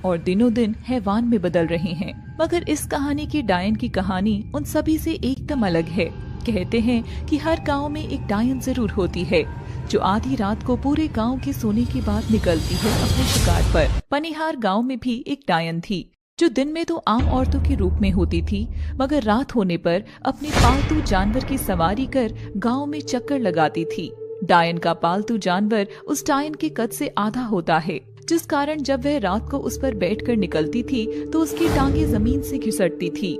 और दिनों दिन हैवान में बदल रहे हैं। मगर इस कहानी की डायन की कहानी उन सभी से एकदम अलग है। कहते हैं कि हर गांव में एक डायन जरूर होती है जो आधी रात को पूरे गांव के सोने के बाद निकलती है अपने शिकार पर। पनिहार गांव में भी एक डायन थी जो दिन में तो आम औरतों के रूप में होती थी, मगर रात होने पर अपने पालतू जानवर की सवारी कर गांव में चक्कर लगाती थी। डायन का पालतू जानवर उस डायन के कद से आधा होता है, जिस कारण जब वह रात को उस पर बैठकर निकलती थी तो उसकी टांगे जमीन से घिसटती थी।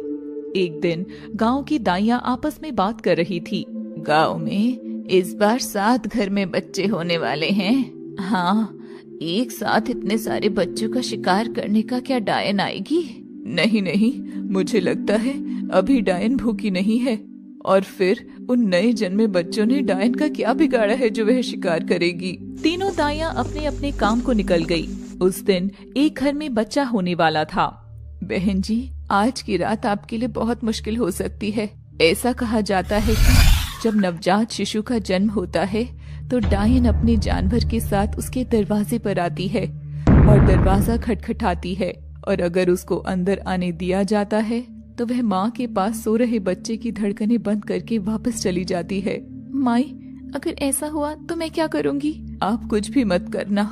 एक दिन गांव की दाइयां आपस में बात कर रही थी। गांव में इस बार 7 घर में बच्चे होने वाले हैं। हाँ, एक साथ इतने सारे बच्चों का शिकार करने का क्या डायन आएगी? नहीं नहीं, मुझे लगता है अभी डायन भूखी नहीं है, और फिर उन नए जन्मे बच्चों ने डायन का क्या बिगाड़ा है जो वह शिकार करेगी। तीनों दाइयां अपने अपने काम को निकल गई। उस दिन एक घर में बच्चा होने वाला था। बहन जी, आज की रात आपके लिए बहुत मुश्किल हो सकती है। ऐसा कहा जाता है कि जब नवजात शिशु का जन्म होता है तो डायन अपने जानवर के साथ उसके दरवाजे पर आती है और दरवाजा खटखटाती है, और अगर उसको अंदर आने दिया जाता है तो वह माँ के पास सो रहे बच्चे की धड़कनें बंद करके वापस चली जाती है। माई, अगर ऐसा हुआ तो मैं क्या करूँगी? आप कुछ भी मत करना,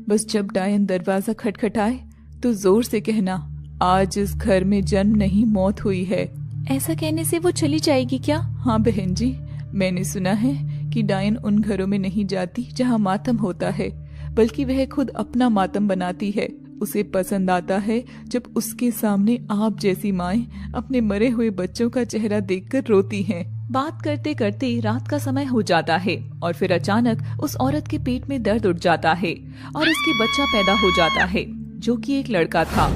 बस जब डायन दरवाजा खटखटाए तो जोर से कहना, आज इस घर में जन्म नहीं मौत हुई है। ऐसा कहने से वो चली जाएगी क्या? हाँ बहन जी, मैंने सुना है कि डायन उन घरों में नहीं जाती जहाँ मातम होता है, बल्कि वह खुद अपना मातम बनाती है। उसे पसंद आता है जब उसके सामने आप जैसी माएं अपने मरे हुए बच्चों का चेहरा देखकर रोती हैं। बात करते करते रात का समय हो जाता है और फिर अचानक उस औरत के पेट में दर्द उठ जाता है और उसके बच्चा पैदा हो जाता है, जो कि एक लड़का था।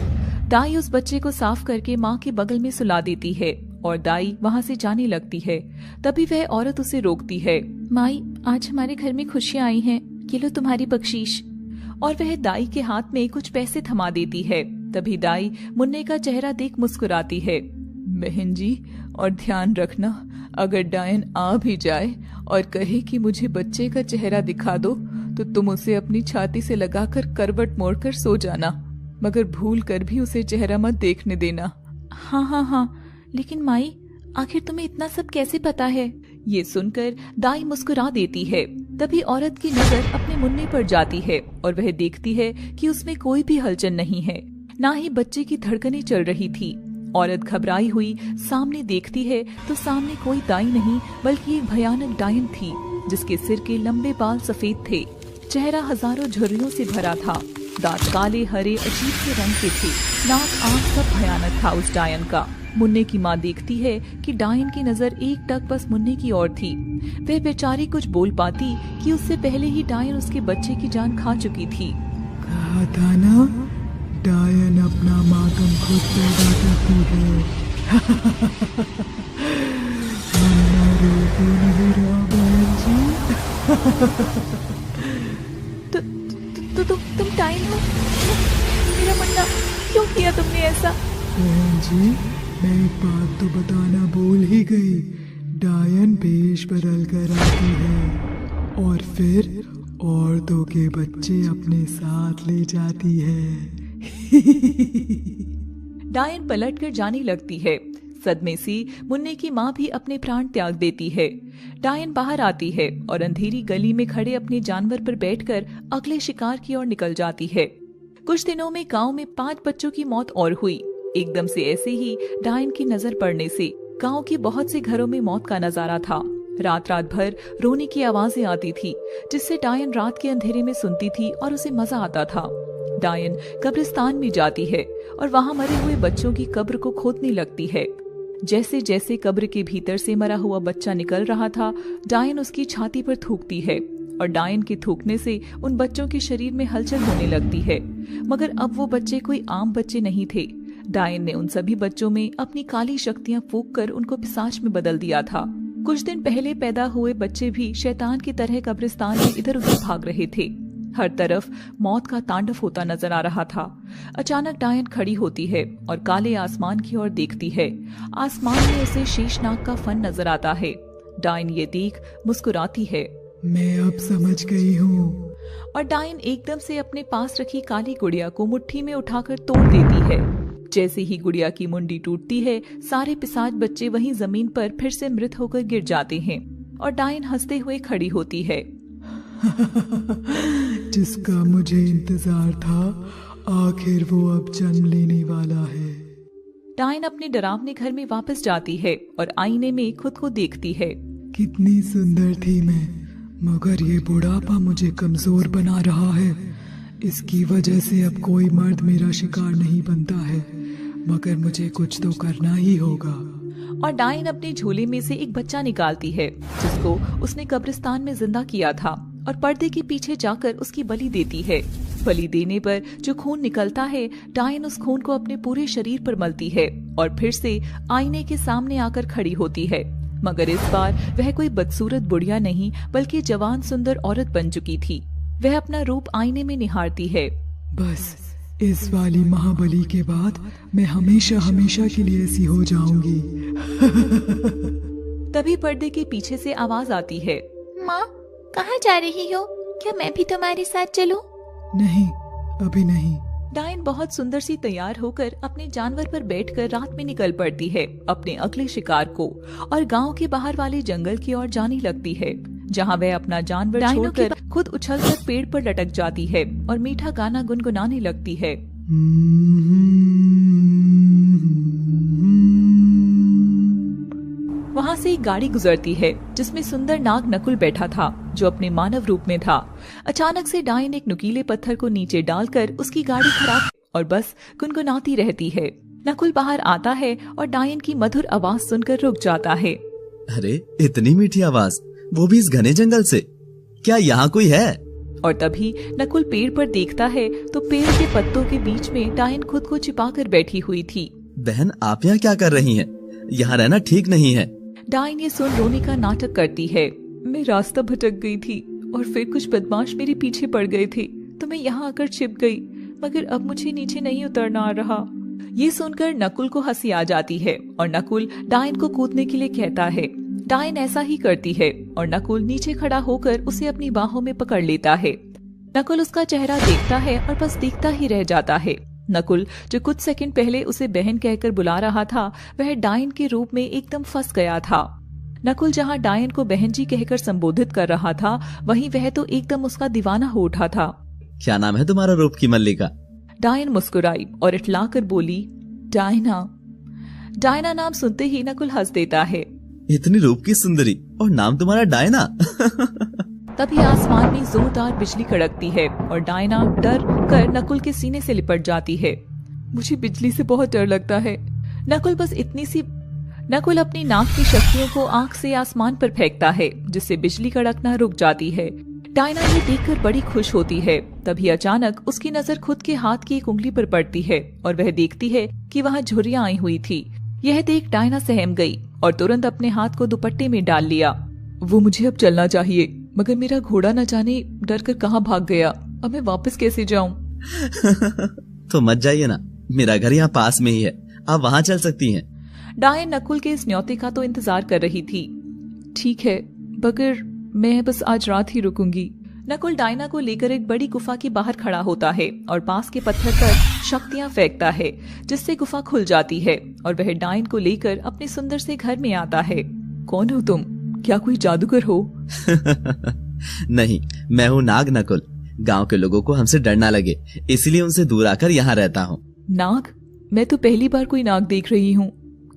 दाई उस बच्चे को साफ करके माँ के बगल में सुला देती है और दाई वहाँ से जाने लगती है। तभी वह औरत उसे रोकती है। माई, आज हमारे घर में खुशियाँ आई हैं, ये लो तुम्हारी बख्शीश। और वह दाई के हाथ में कुछ पैसे थमा देती है। तभी दाई मुन्ने का चेहरा देख मुस्कुराती है। बहन जी, और ध्यान रखना, अगर डायन आ भी जाए और कहे कि मुझे बच्चे का चेहरा दिखा दो तो तुम उसे अपनी छाती से लगाकर करवट मोड़कर सो जाना, मगर भूल कर भी उसे चेहरा मत देखने देना। हाँ हाँ हाँ, लेकिन माई, आखिर तुम्हें इतना सब कैसे पता है? ये सुनकर दाई मुस्कुरा देती है। तभी औरत की नजर अपने मुन्ने पर जाती है और वह देखती है कि उसमें कोई भी हलचल नहीं है, ना ही बच्चे की धड़कनें चल रही थी। औरत घबराई हुई सामने देखती है तो सामने कोई दाई नहीं बल्कि एक भयानक डायन थी, जिसके सिर के लंबे बाल सफेद थे, चेहरा हजारों झुर्रियों से भरा था, दांत काले हरे अजीब से रंग के थे, नाक आंख सब भयानक था उस डायन का। मुन्ने की माँ देखती है कि डायन की नजर एक टक बस मुन्ने की ओर थी। वह बेचारी कुछ बोल पाती कि उससे पहले ही डायन उसके बच्चे की जान खा चुकी थी। कहा था ना, डायन अपना मातम खुद पैदा करती है। मुन्ना रो क्यों नहीं रहा बहन जी? तुम डायन हो? मेरा मुन्ना, क्यों किया तुमने ऐसा? बहन जी, मैं एक बात तो बताना भूल ही गई। डायन भेष बदल कर आती है और फिर औरतों के बच्चे अपने साथ ले जाती है। डायन पलटकर जाने लगती है। सदमे से मुन्ने की माँ भी अपने प्राण त्याग देती है। डायन बाहर आती है और अंधेरी गली में खड़े अपने जानवर पर बैठकर अगले शिकार की ओर निकल जाती है। कुछ दिनों में गांव में 5 बच्चों की मौत और हुई। एकदम से ऐसे ही डायन की नजर पड़ने से गांव के बहुत से घरों में मौत का नजारा था। रात रात भर रोने की आवाजें आती थी, जिससे डायन रात के अंधेरे में सुनती थी और उसे मजा आता था। डायन कब्रिस्तान में जाती है और वहां मरे हुए बच्चों की कब्र को खोदने लगती है। जैसे जैसे कब्र के भीतर से मरा हुआ बच्चा निकल रहा था, डायन उसकी छाती पर थूकती है और डायन के थूकने से उन बच्चों के शरीर में हलचल होने लगती है। मगर अब वो बच्चे कोई आम बच्चे नहीं थे। डायन ने उन सभी बच्चों में अपनी काली शक्तियां फूंक कर उनको पिशाच में बदल दिया था। कुछ दिन पहले पैदा हुए बच्चे भी शैतान की तरह कब्रिस्तान में इधर उधर भाग रहे थे। हर तरफ मौत का तांडव होता नजर आ रहा था। अचानक डायन खड़ी होती है और काले आसमान की ओर देखती है। आसमान में उसे शेषनाग का फन नजर आता है। डायन ये देख मुस्कुराती है। मैं अब समझ गई हूँ, और डायन एकदम से अपने पास रखी काली गुड़िया को मुट्ठी में उठाकर तोड़ देती है। जैसे ही गुड़िया की मुंडी टूटती है, सारे पिशाच बच्चे वहीं जमीन पर फिर से मृत होकर गिर जाते हैं और डायन हंसते हुए खड़ी होती है। जिसका मुझे इंतजार था, आखिर वो अब जन्म लेने वाला है। डायन अपने डरावने घर में वापस जाती है और आईने में खुद को देखती है। कितनी सुंदर थी मैं, मगर ये बुढ़ापा मुझे कमजोर बना रहा है। इसकी वजह से अब कोई मर्द मेरा शिकार नहीं बनता है, मगर मुझे कुछ तो करना ही होगा। और डायन अपने झोले में से एक बच्चा निकालती है जिसको उसने कब्रिस्तान में जिंदा किया था और पर्दे के पीछे जाकर उसकी बलि देती है। बलि देने पर जो खून निकलता है, डायन उस खून को अपने पूरे शरीर पर मलती है और फिर से आईने के सामने आकर खड़ी होती है। मगर इस बार वह कोई बदसूरत बुढ़िया नहीं बल्कि जवान सुंदर औरत बन चुकी थी। वह अपना रूप आईने में निहारती है। बस इस वाली महाबली के बाद मैं हमेशा हमेशा के लिए ऐसी हो जाऊंगी। तभी पर्दे के पीछे से आवाज आती है। माँ, कहाँ जा रही हो? क्या मैं भी तुम्हारे साथ चलूं? नहीं, अभी नहीं। डायन बहुत सुंदर सी तैयार होकर अपने जानवर पर बैठकर रात में निकल पड़ती है अपने अगले शिकार को और गांव के बाहर वाले जंगल की ओर जाने लगती है, जहां वह अपना जानवर छोड़कर खुद उछलकर पेड़ पर लटक जाती है और मीठा गाना गुनगुनाने लगती है। वहाँ से एक गाड़ी गुजरती है जिसमें सुंदर नाग नकुल बैठा था, जो अपने मानव रूप में था। अचानक से डायन एक नुकीले पत्थर को नीचे डालकर उसकी गाड़ी खराब और बस गुनगुनाती रहती है। नकुल बाहर आता है और डायन की मधुर आवाज सुनकर रुक जाता है। अरे, इतनी मीठी आवाज, वो भी इस घने जंगल से। क्या यहाँ कोई है? और तभी नकुल पेड़ पर देखता है तो पेड़ के पत्तों के बीच में डायन खुद को छिपाकर बैठी हुई थी। बहन, आप यहाँ क्या कर रही हैं? यहाँ रहना ठीक नहीं है। डायन ये सुन रोने का नाटक करती है। मैं रास्ता भटक गई थी और फिर कुछ बदमाश मेरे पीछे पड़ गए थे तो मैं यहाँ आकर छिप गई, मगर अब मुझे नीचे नहीं उतरना आ रहा। ये सुनकर नकुल को हंसी आ जाती है और नकुल डायन को कूदने के लिए कहता है। डायन ऐसा ही करती है और नकुल नीचे खड़ा होकर उसे अपनी बाहों में पकड़ लेता है। नकुल उसका चेहरा देखता है और बस देखता ही रह जाता है। नकुल, जो कुछ सेकंड पहले उसे बहन कहकर बुला रहा था, वह डायन के रूप में एकदम फंस गया था। नकुल जहां डायन को बहन जी कहकर संबोधित कर रहा था, वहीं वह तो एकदम उसका दीवाना हो उठा था। क्या नाम है तुम्हारा रूप की मल्लिका? डायन मुस्कुराई और इटलाकर बोली, डायना। डायना नाम सुनते ही नकुल हंस देता है। इतनी रूप की सुंदरी और नाम तुम्हारा डायना? तभी आसमान में जोरदार बिजली कड़कती है और डायना डर कर नकुल के सीने से लिपट जाती है। मुझे बिजली से बहुत डर लगता है। नकुल अपनी नाक की शक्तियों को आंख से आसमान पर फेंकता है, जिससे बिजली कड़कना रुक जाती है। डायना ये देखकर बड़ी खुश होती है। तभी अचानक उसकी नजर खुद के हाथ की एक उंगली पर पड़ती है और वह देखती है कि वहाँ झुर्रियां आई हुई थी। यह देख डायना सहम गई और तुरंत अपने हाथ को दुपट्टे में डाल लिया। वो मुझे अब चलना चाहिए, मगर मेरा घोड़ा न जाने डर कर कहाँ भाग गया। अब मैं वापस कैसे जाऊं? तो मत जाइए ना, मेरा घर यहाँ पास में ही है, आप वहाँ चल सकती हैं। डायन नकुल के इस न्योते का तो इंतजार कर रही थी। ठीक है, मगर मैं बस आज रात ही रुकूंगी। नकुल डायना को लेकर एक बड़ी गुफा के बाहर खड़ा होता है और पास के पत्थर पर शक्तियां फेंकता है, जिससे गुफा खुल जाती है और वह डायन को लेकर अपने सुंदर से घर में आता है। कौन हो तुम? क्या कोई जादूगर हो? नहीं, मैं हूँ नाग नकुल। गांव के लोगों को हमसे डर ना लगे, इसलिए उनसे दूर आकर यहाँ रहता हूँ। नाग? मैं तो पहली बार कोई नाग देख रही हूँ।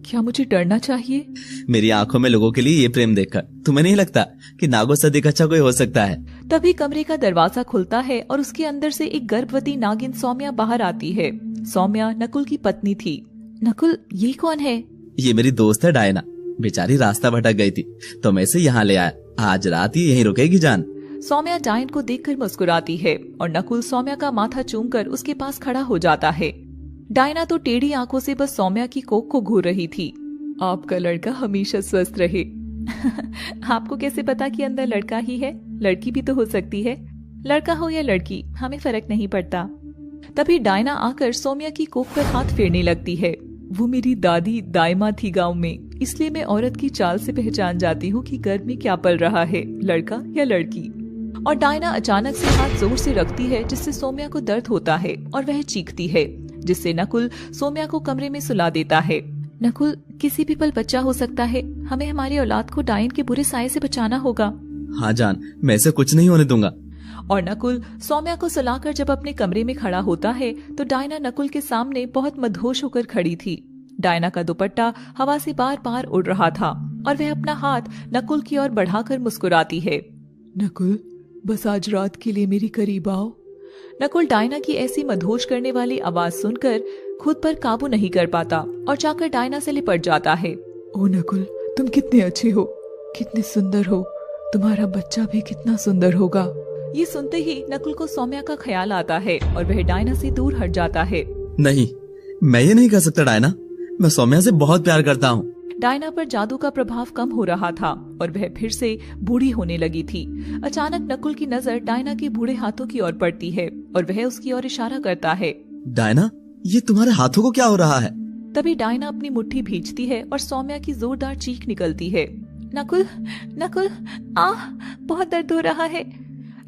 क्या मुझे डरना चाहिए? मेरी आंखों में लोगों के लिए ये प्रेम देखकर तुम्हें नहीं लगता कि नागों से अधिक अच्छा कोई हो सकता है? तभी कमरे का दरवाजा खुलता है और उसके अंदर से एक गर्भवती नागिन सौम्या बाहर आती है। सौम्या नकुल की पत्नी थी। नकुल, ये कौन है? ये मेरी दोस्त है डायना। बेचारी रास्ता भटक गई थी तो मैं इसे यहाँ ले आया। आज रात ही यहीं रुकेगी जान। सौम्या डायन को देखकर मुस्कुराती है और नकुल सौम्या का माथा चूमकर उसके पास खड़ा हो जाता है। डायना तो टेढ़ी आंखों से बस सौम्या की कोख को घूर रही थी। आपका लड़का हमेशा स्वस्थ रहे। आपको कैसे पता कि अंदर लड़का ही है? लड़की भी तो हो सकती है। लड़का हो या लड़की, हमें फर्क नहीं पड़ता। तभी डायना आकर सौम्या की कोख पर हाथ फेरने लगती है। वो मेरी दादी दाइमा थी गांव में, इसलिए मैं औरत की चाल से पहचान जाती हूँ कि घर में क्या पल रहा है, लड़का या लड़की। और डायना अचानक से हाथ जोर से रखती है जिससे सौम्या को दर्द होता है और वह चीखती है, जिससे नकुल सौम्या को कमरे में सुला देता है। नकुल, किसी भी पल बच्चा हो सकता है, हमें हमारी औलाद को डायन के बुरे साये से बचाना होगा। हाँ जान, मैं इसे कुछ नहीं होने दूंगा। और नकुल सौम्या को सुलाकर जब अपने कमरे में खड़ा होता है तो डायना नकुल के सामने बहुत मदहोश होकर खड़ी थी। डायना का दुपट्टा हवा से बार बार उड़ रहा था और वह अपना हाथ नकुल की ओर बढ़ाकर मुस्कुराती है। नकुल, बस आज रात के लिए मेरी करीब आओ। नकुल डायना की ऐसी मदहोश करने वाली आवाज सुनकर खुद पर काबू नहीं कर पाता और जाकर डायना से लिपट जाता है। ओ नकुल, तुम कितने अच्छे हो, कितने सुंदर हो, तुम्हारा बच्चा भी कितना सुंदर होगा। ये सुनते ही नकुल को सौम्या का ख्याल आता है और वह डायना से दूर हट जाता है। नहीं, मैं ये नहीं कर सकता डायना, मैं सौम्या से बहुत प्यार करता हूँ। डायना पर जादू का प्रभाव कम हो रहा था और वह फिर से बूढ़ी होने लगी थी। अचानक नकुल की नजर डायना के बूढ़े हाथों की ओर पड़ती है और वह उसकी ओर इशारा करता है। डायना, ये तुम्हारे हाथों को क्या हो रहा है? तभी डायना अपनी मुट्ठी भींचती है और सौम्या की जोरदार चीख निकलती है। नकुल, नकुल, बहुत दर्द हो रहा है।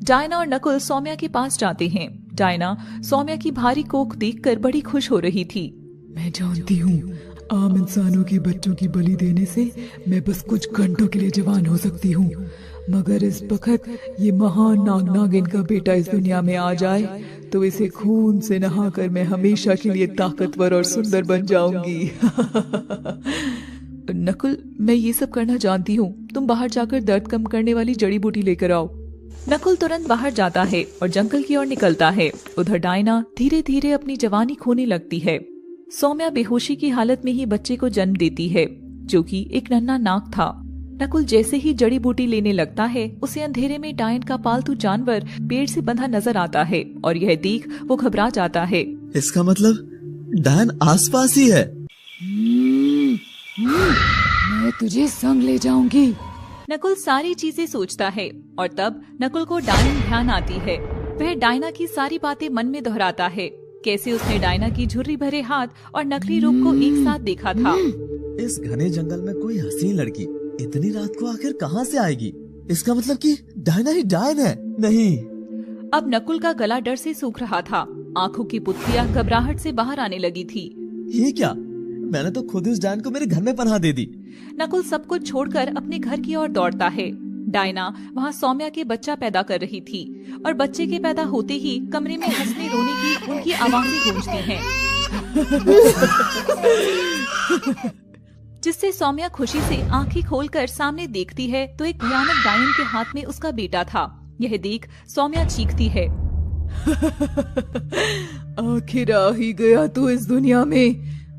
डायना और नकुल सौम्या के पास जाते हैं। डायना सौम्या की भारी कोख देखकर बड़ी खुश हो रही थी। मैं जानती हूँ, आम इंसानों के बच्चों की बलि देने से मैं बस कुछ घंटों के लिए जवान हो सकती हूँ, मगर इस वक्त ये महान नाग नागिन का बेटा इस दुनिया में आ जाए तो इसे खून से नहाकर मैं हमेशा के लिए ताकतवर और सुंदर बन जाऊंगी। नकुल, मैं ये सब करना जानती हूँ, तुम बाहर जाकर दर्द कम करने वाली जड़ी बूटी लेकर आओ। नकुल तुरंत बाहर जाता है और जंगल की ओर निकलता है। उधर डायना धीरे धीरे अपनी जवानी खोने लगती है। सौम्या बेहोशी की हालत में ही बच्चे को जन्म देती है, जो कि एक नन्हा नाग था। नकुल जैसे ही जड़ी बूटी लेने लगता है, उसे अंधेरे में डायन का पालतू जानवर पेड़ से बंधा नजर आता है और यह देख वो घबरा जाता है। इसका मतलब डायन आसपास ही है। मैं तुझे संग ले जाऊंगी। नकुल सारी चीजें सोचता है और तब नकुल को डायन ध्यान आती है। वह डायना की सारी बातें मन में दोहराता है, कैसे उसने डायना की झुर्री भरे हाथ और नकली रूप को एक साथ देखा था। इस घने जंगल में कोई हसीन लड़की इतनी रात को आखिर कहाँ से आएगी? इसका मतलब कि डायना ही डायन है। नहीं। अब नकुल का गला डर से सूख रहा था, आंखों की पुतलियां घबराहट से बाहर आने लगी थी। ये क्या? मैंने तो खुद उस डायन को मेरे घर में पनाह दे दी। नकुल सब कुछ छोड़कर अपने घर की ओर दौड़ता है। डायना वहाँ सौम्या के बच्चा पैदा कर रही थी और बच्चे के पैदा होते ही कमरे में हंसने रोने की उनकी आवाजें गूंजती हैं, जिससे सौम्या खुशी से आंखें खोलकर सामने देखती है तो एक भयानक डायन के हाथ में उसका बेटा था। यह देख सौम्या चीखती है। आखिर आ ही गया तू इस दुनिया में,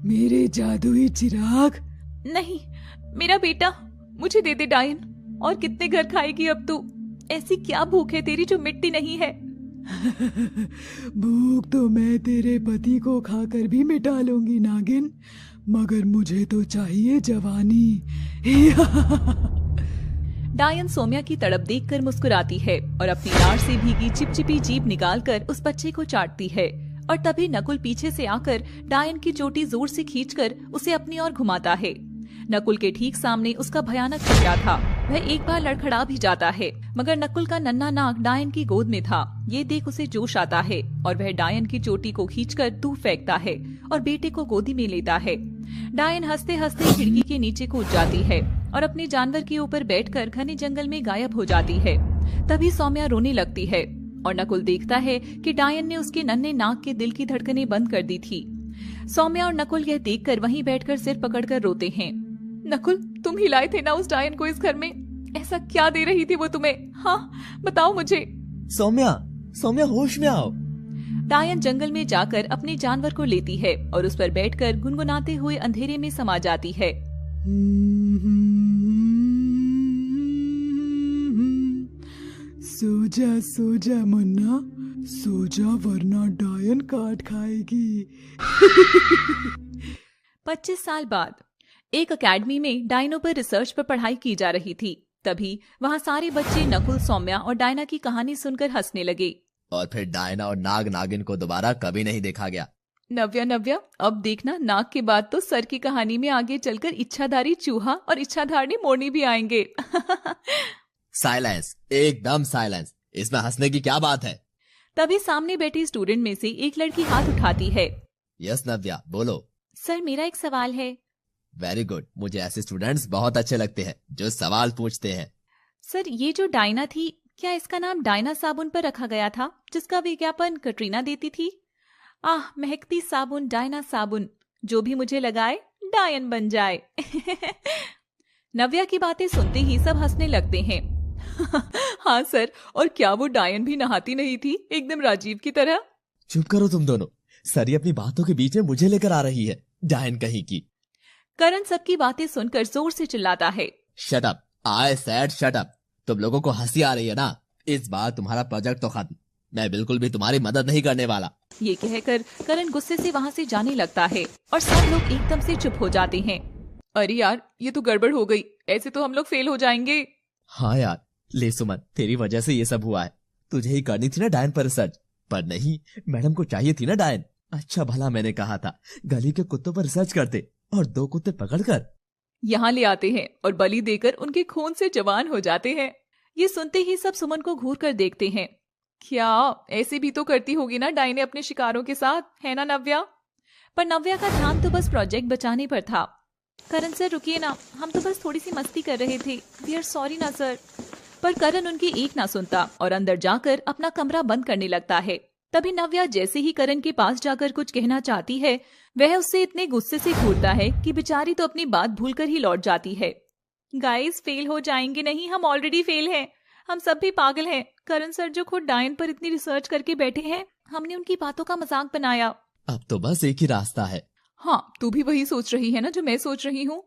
मेरे जादुई चिराग। नहीं, मेरा बेटा, मुझे दे दे डायन। और कितने घर खाएगी अब तू? ऐसी क्या भूख है तेरी जो मिटती नहीं है? भूख तो मैं तेरे पति को खाकर भी मिटा लूंगी नागिन, मगर मुझे तो चाहिए जवानी। डायन सौम्या की तड़प देखकर मुस्कुराती है और अपनी लार से भीगी चिपचिपी जीभ निकालकर उस बच्चे को चाटती है। और तभी नकुल पीछे से आकर डायन की चोटी जोर से खींचकर उसे अपनी ओर घुमाता है। नकुल के ठीक सामने उसका भयानक चेहरा था। वह एक बार लड़खड़ा भी जाता है, मगर नकुल का नन्हा नाग डायन की गोद में था। ये देख उसे जोश आता है और वह डायन की चोटी को खींचकर दूर फेंकता है और बेटे को गोदी में लेता है। डायन हंसते हंसते खिड़की के नीचे कूद जाती है और अपने जानवर के ऊपर बैठकर घने जंगल में गायब हो जाती है। तभी सौम्या रोने लगती है और नकुल देखता है कि डायन ने उसके नन्हे नाग के दिल की धड़कनें बंद कर दी थी। सौम्या और नकुल यह देखकर वहीं बैठकर सिर पकड़कर रोते हैं। नकुल, तुम ही लाए थे ना उस डायन को इस घर में? ऐसा क्या दे रही थी वो तुम्हें? हाँ, बताओ मुझे। सौम्या होश में आओ। डायन जंगल में जाकर अपने जानवर को लेती है और उस पर बैठकर गुनगुनाते हुए अंधेरे में समा जाती है। सो जा मुन्ना, सो जा वरना डायन काट खाएगी। 25 साल बाद एक एकेडमी में डायनों पर रिसर्च पर पढ़ाई की जा रही थी। तभी वहाँ सारे बच्चे नकुल, सौम्या और डायना की कहानी सुनकर हंसने लगे। और फिर डायना और नाग नागिन को दोबारा कभी नहीं देखा गया। नव्या, अब देखना, नाग के बाद तो सर की कहानी में आगे चलकर इच्छाधारी चूहा और इच्छाधारी मोरनी भी आएंगे। साइलेंस, एकदम साइलेंस। इसमें हंसने की क्या बात है? तभी सामने बैठी स्टूडेंट में से एक लड़की हाथ उठाती है। यस नव्या, बोलो। सर मेरा एक सवाल है। वेरी गुड, मुझे ऐसे स्टूडेंट्स बहुत अच्छे लगते हैं जो सवाल पूछते हैं। सर ये जो डायना थी, क्या इसका नाम डायना साबुन पर रखा गया था जिसका विज्ञापन कटरीना देती थी? आह, महकती साबुन डायना साबुन, जो भी मुझे लगाए डायन बन जाए। नव्या की बातें सुनते ही सब हंसने लगते हैं। हाँ सर, और क्या वो डायन भी नहाती नहीं थी एकदम राजीव की तरह? चुप करो तुम दोनों, सरी अपनी बातों के बीच में मुझे लेकर आ रही है, डायन कहीं की। करण सबकी बातें सुनकर जोर से चिल्लाता है। Shut up, I said shut up. तुम लोगों को हंसी आ रही है ना? इस बार तुम्हारा प्रोजेक्ट तो खत्म, मैं बिल्कुल भी तुम्हारी मदद नहीं करने वाला। ये कहकर करण गुस्से से वहाँ से जाने लगता है और सब लोग एकदम से चुप हो जाते हैं। अरे यार, ये तो गड़बड़ हो गई, ऐसे तो हम लोग फेल हो जाएंगे। हाँ यार, ले सुमन, तेरी वजह से ये सब हुआ है। तुझे ही करनी थी ना डायन पर रिसर्च, पर नहीं, मैडम को चाहिए थी ना डायन। अच्छा भला मैंने कहा था गली के कुत्तों पर रिसर्च करते और 2 कुत्ते पकड़कर यहाँ ले आते हैं और बलि देकर उनके खून से जवान हो जाते हैं। ये सुनते ही सब सुमन को घूर कर देखते हैं। क्या ऐसे भी तो करती होगी ना डायने अपने शिकारों के साथ, है ना नव्या? पर नव्या का ध्यान तो बस प्रोजेक्ट बचाने पर था। करण सर रुकिए ना, हम तो बस थोड़ी सी मस्ती कर रहे थे, वी आर सॉरी ना सर। पर करण उनकी एक ना सुनता और अंदर जाकर अपना कमरा बंद करने लगता है। तभी नव्या जैसे ही करण के पास जाकर कुछ कहना चाहती है, वह उससे इतने गुस्से से घूरता है कि बेचारी तो अपनी बात भूलकर ही लौट जाती है। गाइस, फेल हो जाएंगे नहीं, हम ऑलरेडी फेल हैं, हम सब भी पागल हैं। करण सर जो खुद डायन पर इतनी रिसर्च करके बैठे हैं, हमने उनकी बातों का मजाक बनाया। अब तो बस एक ही रास्ता है। हाँ, तू भी वही सोच रही है ना जो मैं सोच रही हूँ।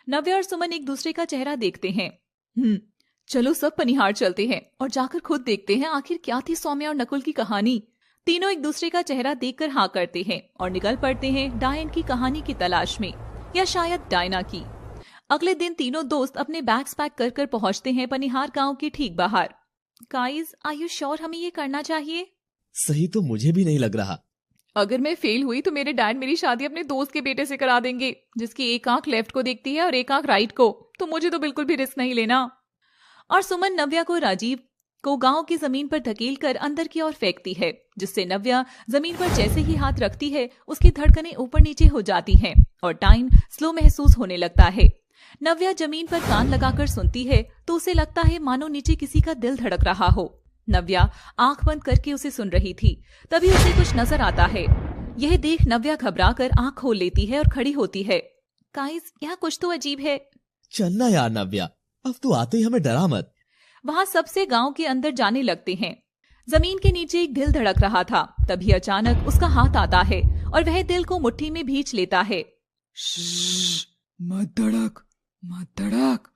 नव्या और सुमन एक दूसरे का चेहरा देखते हैं। चलो सब पनिहार चलते हैं और जाकर खुद देखते हैं आखिर क्या थी सौम्या और नकुल की कहानी। तीनों एक दूसरे का चेहरा देखकर हाँ करते हैं और निकल पड़ते हैं डायन की कहानी की तलाश में, या शायद डायना की। अगले दिन तीनों दोस्त अपने बैग्स पैक कर कर पहुंचते हैं पनिहार गांव के ठीक बाहर। गाइस, आर यू श्योर हमें ये करना चाहिए? सही तो मुझे भी नहीं लग रहा। अगर मैं फेल हुई तो मेरे डैड मेरी शादी अपने दोस्त के बेटे से करा देंगे, जिसकी एक आंख लेफ्ट को देखती है और एक आंख राइट को, तो मुझे तो बिल्कुल भी रिस्क नहीं लेना। और सुमन नव्या को राजीव को गांव की जमीन पर धकेल कर अंदर की ओर फेंकती है, जिससे नव्या जमीन पर जैसे ही हाथ रखती है उसकी धड़कनें ऊपर नीचे हो जाती हैं और टाइम स्लो महसूस होने लगता है। नव्या जमीन पर कान लगाकर सुनती है तो उसे लगता है मानो नीचे किसी का दिल धड़क रहा हो। नव्या आंख बंद करके उसे सुन रही थी, तभी उसे कुछ नजर आता है। यह देख नव्या घबराकर आंख खोल लेती है और खड़ी होती है। गाइस, यहाँ कुछ तो अजीब है। चलना यार नव्या, अब तो आते ही हमें डरा मत। वहां सबसे गांव के अंदर जाने लगते हैं। जमीन के नीचे एक दिल धड़क रहा था, तभी अचानक उसका हाथ आता है और वह दिल को मुट्ठी में भींच लेता है। मत धड़क, मत धड़क।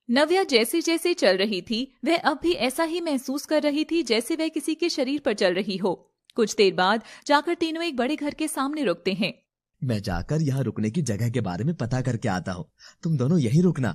नव्या जैसे जैसे चल रही थी वह अब भी ऐसा ही महसूस कर रही थी जैसे वह किसी के शरीर पर चल रही हो। कुछ देर बाद जाकर तीनों एक बड़े घर के सामने रुकते हैं। मैं जाकर यहाँ रुकने की जगह के बारे में पता करके आता हूँ, तुम दोनों यहीं रुकना।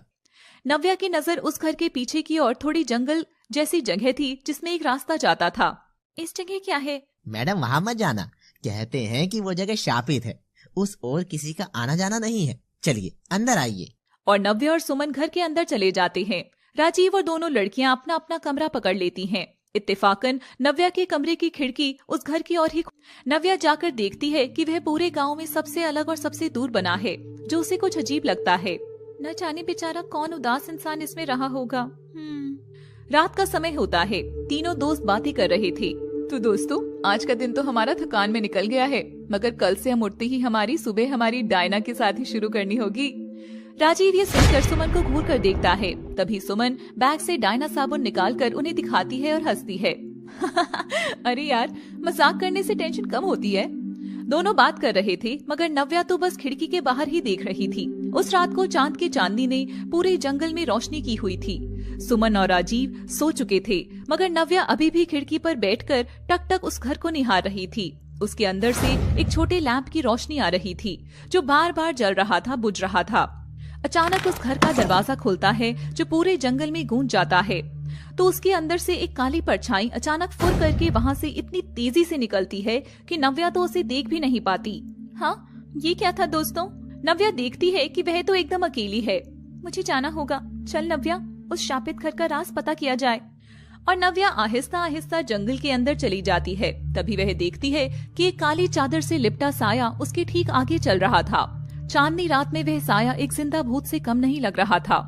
नव्या की नजर उस घर के पीछे की ओर थोड़ी जंगल जैसी जगह थी जिसमें एक रास्ता जाता था। इस जगह क्या है? मैडम वहाँ मत जाना, कहते हैं कि वो जगह शापित है, उस ओर किसी का आना जाना नहीं है। चलिए अंदर आइए। और नव्या और सुमन घर के अंदर चले जाते हैं। राजीव और दोनों लड़कियां अपना अपना कमरा पकड़ लेती हैं। इत्तेफाकन नव्या के कमरे की खिड़की उस घर की ओर ही। नव्या जाकर देखती है कि वह पूरे गांव में सबसे अलग और सबसे दूर बना है, जो उसे कुछ अजीब लगता है। न जाने बेचारा कौन उदास इंसान इसमें रहा होगा। रात का समय होता है। तीनों दोस्त बातें कर रहे थे। तो दोस्तों, आज का दिन तो हमारा थकान में निकल गया है, मगर कल से हम उठते ही हमारी सुबह हमारी डायना के साथ ही शुरू करनी होगी। राजीव ये सुनकर सुमन को घूर कर देखता है। तभी सुमन बैग से डायना साबुन निकालकर उन्हें दिखाती है और हंसती है। अरे यार, मजाक करने से टेंशन कम होती है। दोनों बात कर रहे थे, मगर नव्या तो बस खिड़की के बाहर ही देख रही थी। उस रात को चांद की चांदनी ने पूरे जंगल में रोशनी की हुई थी। सुमन और राजीव सो चुके थे, मगर नव्या अभी भी खिड़की पर बैठकर टक टक उस घर को निहार रही थी। उसके अंदर से एक छोटे लैंप की रोशनी आ रही थी, जो बार बार जल रहा था, बुझ रहा था। अचानक उस घर का दरवाजा खुलता है, जो पूरे जंगल में गूंज जाता है। तो उसके अंदर से एक काली परछाई अचानक फुर करके वहाँ से इतनी तेजी से निकलती है कि नव्या तो उसे देख भी नहीं पाती। हाँ, ये क्या था दोस्तों? नव्या देखती है कि वह तो एकदम अकेली है। मुझे जाना होगा, चल नव्या। उस शापित घर का राज पता किया जाए। और नव्या आहिस्ता आहिस्ता जंगल के अंदर चली जाती है। तभी वह देखती है कि एक काली चादर से लिपटा साया उसके ठीक आगे चल रहा था। चांदनी रात में वह साया एक जिंदा भूत से कम नहीं लग रहा था।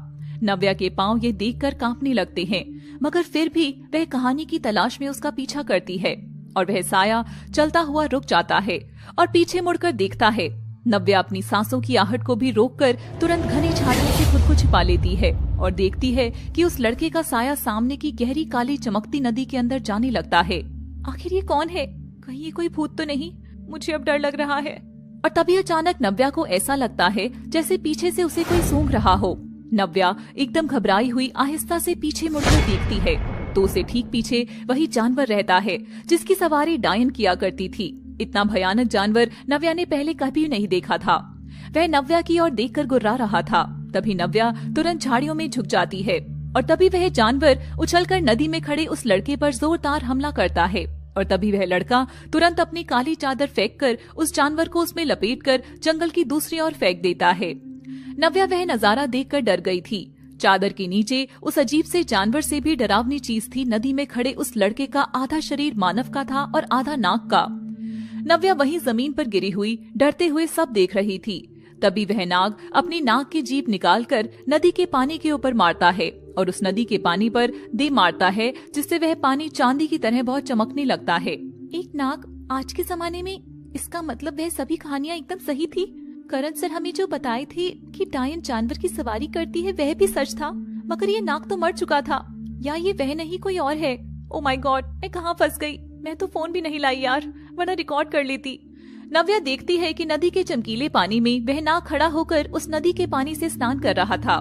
नव्या के पांव ये देखकर कांपने लगते हैं, मगर फिर भी वह कहानी की तलाश में उसका पीछा करती है और वह साया चलता हुआ रुक जाता है और पीछे मुड़कर देखता है। नव्या अपनी सांसों की आहट को भी रोककर तुरंत घनी झाड़ियों से खुद को छिपा लेती है और देखती है कि उस लड़के का साया सामने की गहरी काली चमकती नदी के अंदर जाने लगता है। आखिर ये कौन है? कहीं ये कोई भूत तो नहीं? मुझे अब डर लग रहा है। और तभी अचानक नव्या को ऐसा लगता है जैसे पीछे से उसे कोई सूंघ रहा हो। नव्या एकदम घबराई हुई आहिस्ता से पीछे मुड़कर देखती है तो उसे ठीक पीछे वही जानवर रहता है जिसकी सवारी डायन किया करती थी। इतना भयानक जानवर नव्या ने पहले कभी नहीं देखा था। वह नव्या की ओर देखकर गुर्रा रहा था। तभी नव्या तुरंत झाड़ियों में झुक जाती है और तभी वह जानवर उछलकर नदी में खड़े उस लड़के पर जोरदार हमला करता है। और तभी वह लड़का तुरंत अपनी काली चादर फेंककर उस जानवर को उसमें लपेटकर जंगल की दूसरी ओर फेंक देता है। नव्या वह नजारा देखकर डर गई थी। चादर के नीचे उस अजीब से जानवर से भी डरावनी चीज थी। नदी में खड़े उस लड़के का आधा शरीर मानव का था और आधा नाग का। नव्या वहीं जमीन पर गिरी हुई डरते हुए सब देख रही थी। तभी वह नाग अपनी नाग की जीभ निकालकर नदी के पानी के ऊपर मारता है और उस नदी के पानी पर दे मारता है, जिससे वह पानी चांदी की तरह बहुत चमकने लगता है। एक नाग आज के जमाने में, इसका मतलब वह सभी कहानियाँ एकदम सही थी। करण सर हमें जो बताए थे कि डायन जानवर की सवारी करती है वह भी सच था, मगर ये नाग तो मर चुका था। या ये वह नहीं कोई और है? ओ माय गॉड, मैं कहाँ फंस गई। मैं तो फोन भी नहीं लाई यार, वरना रिकॉर्ड कर लेती। नव्या देखती है कि नदी के चमकीले पानी में वह नाग खड़ा होकर उस नदी के पानी से स्नान कर रहा था।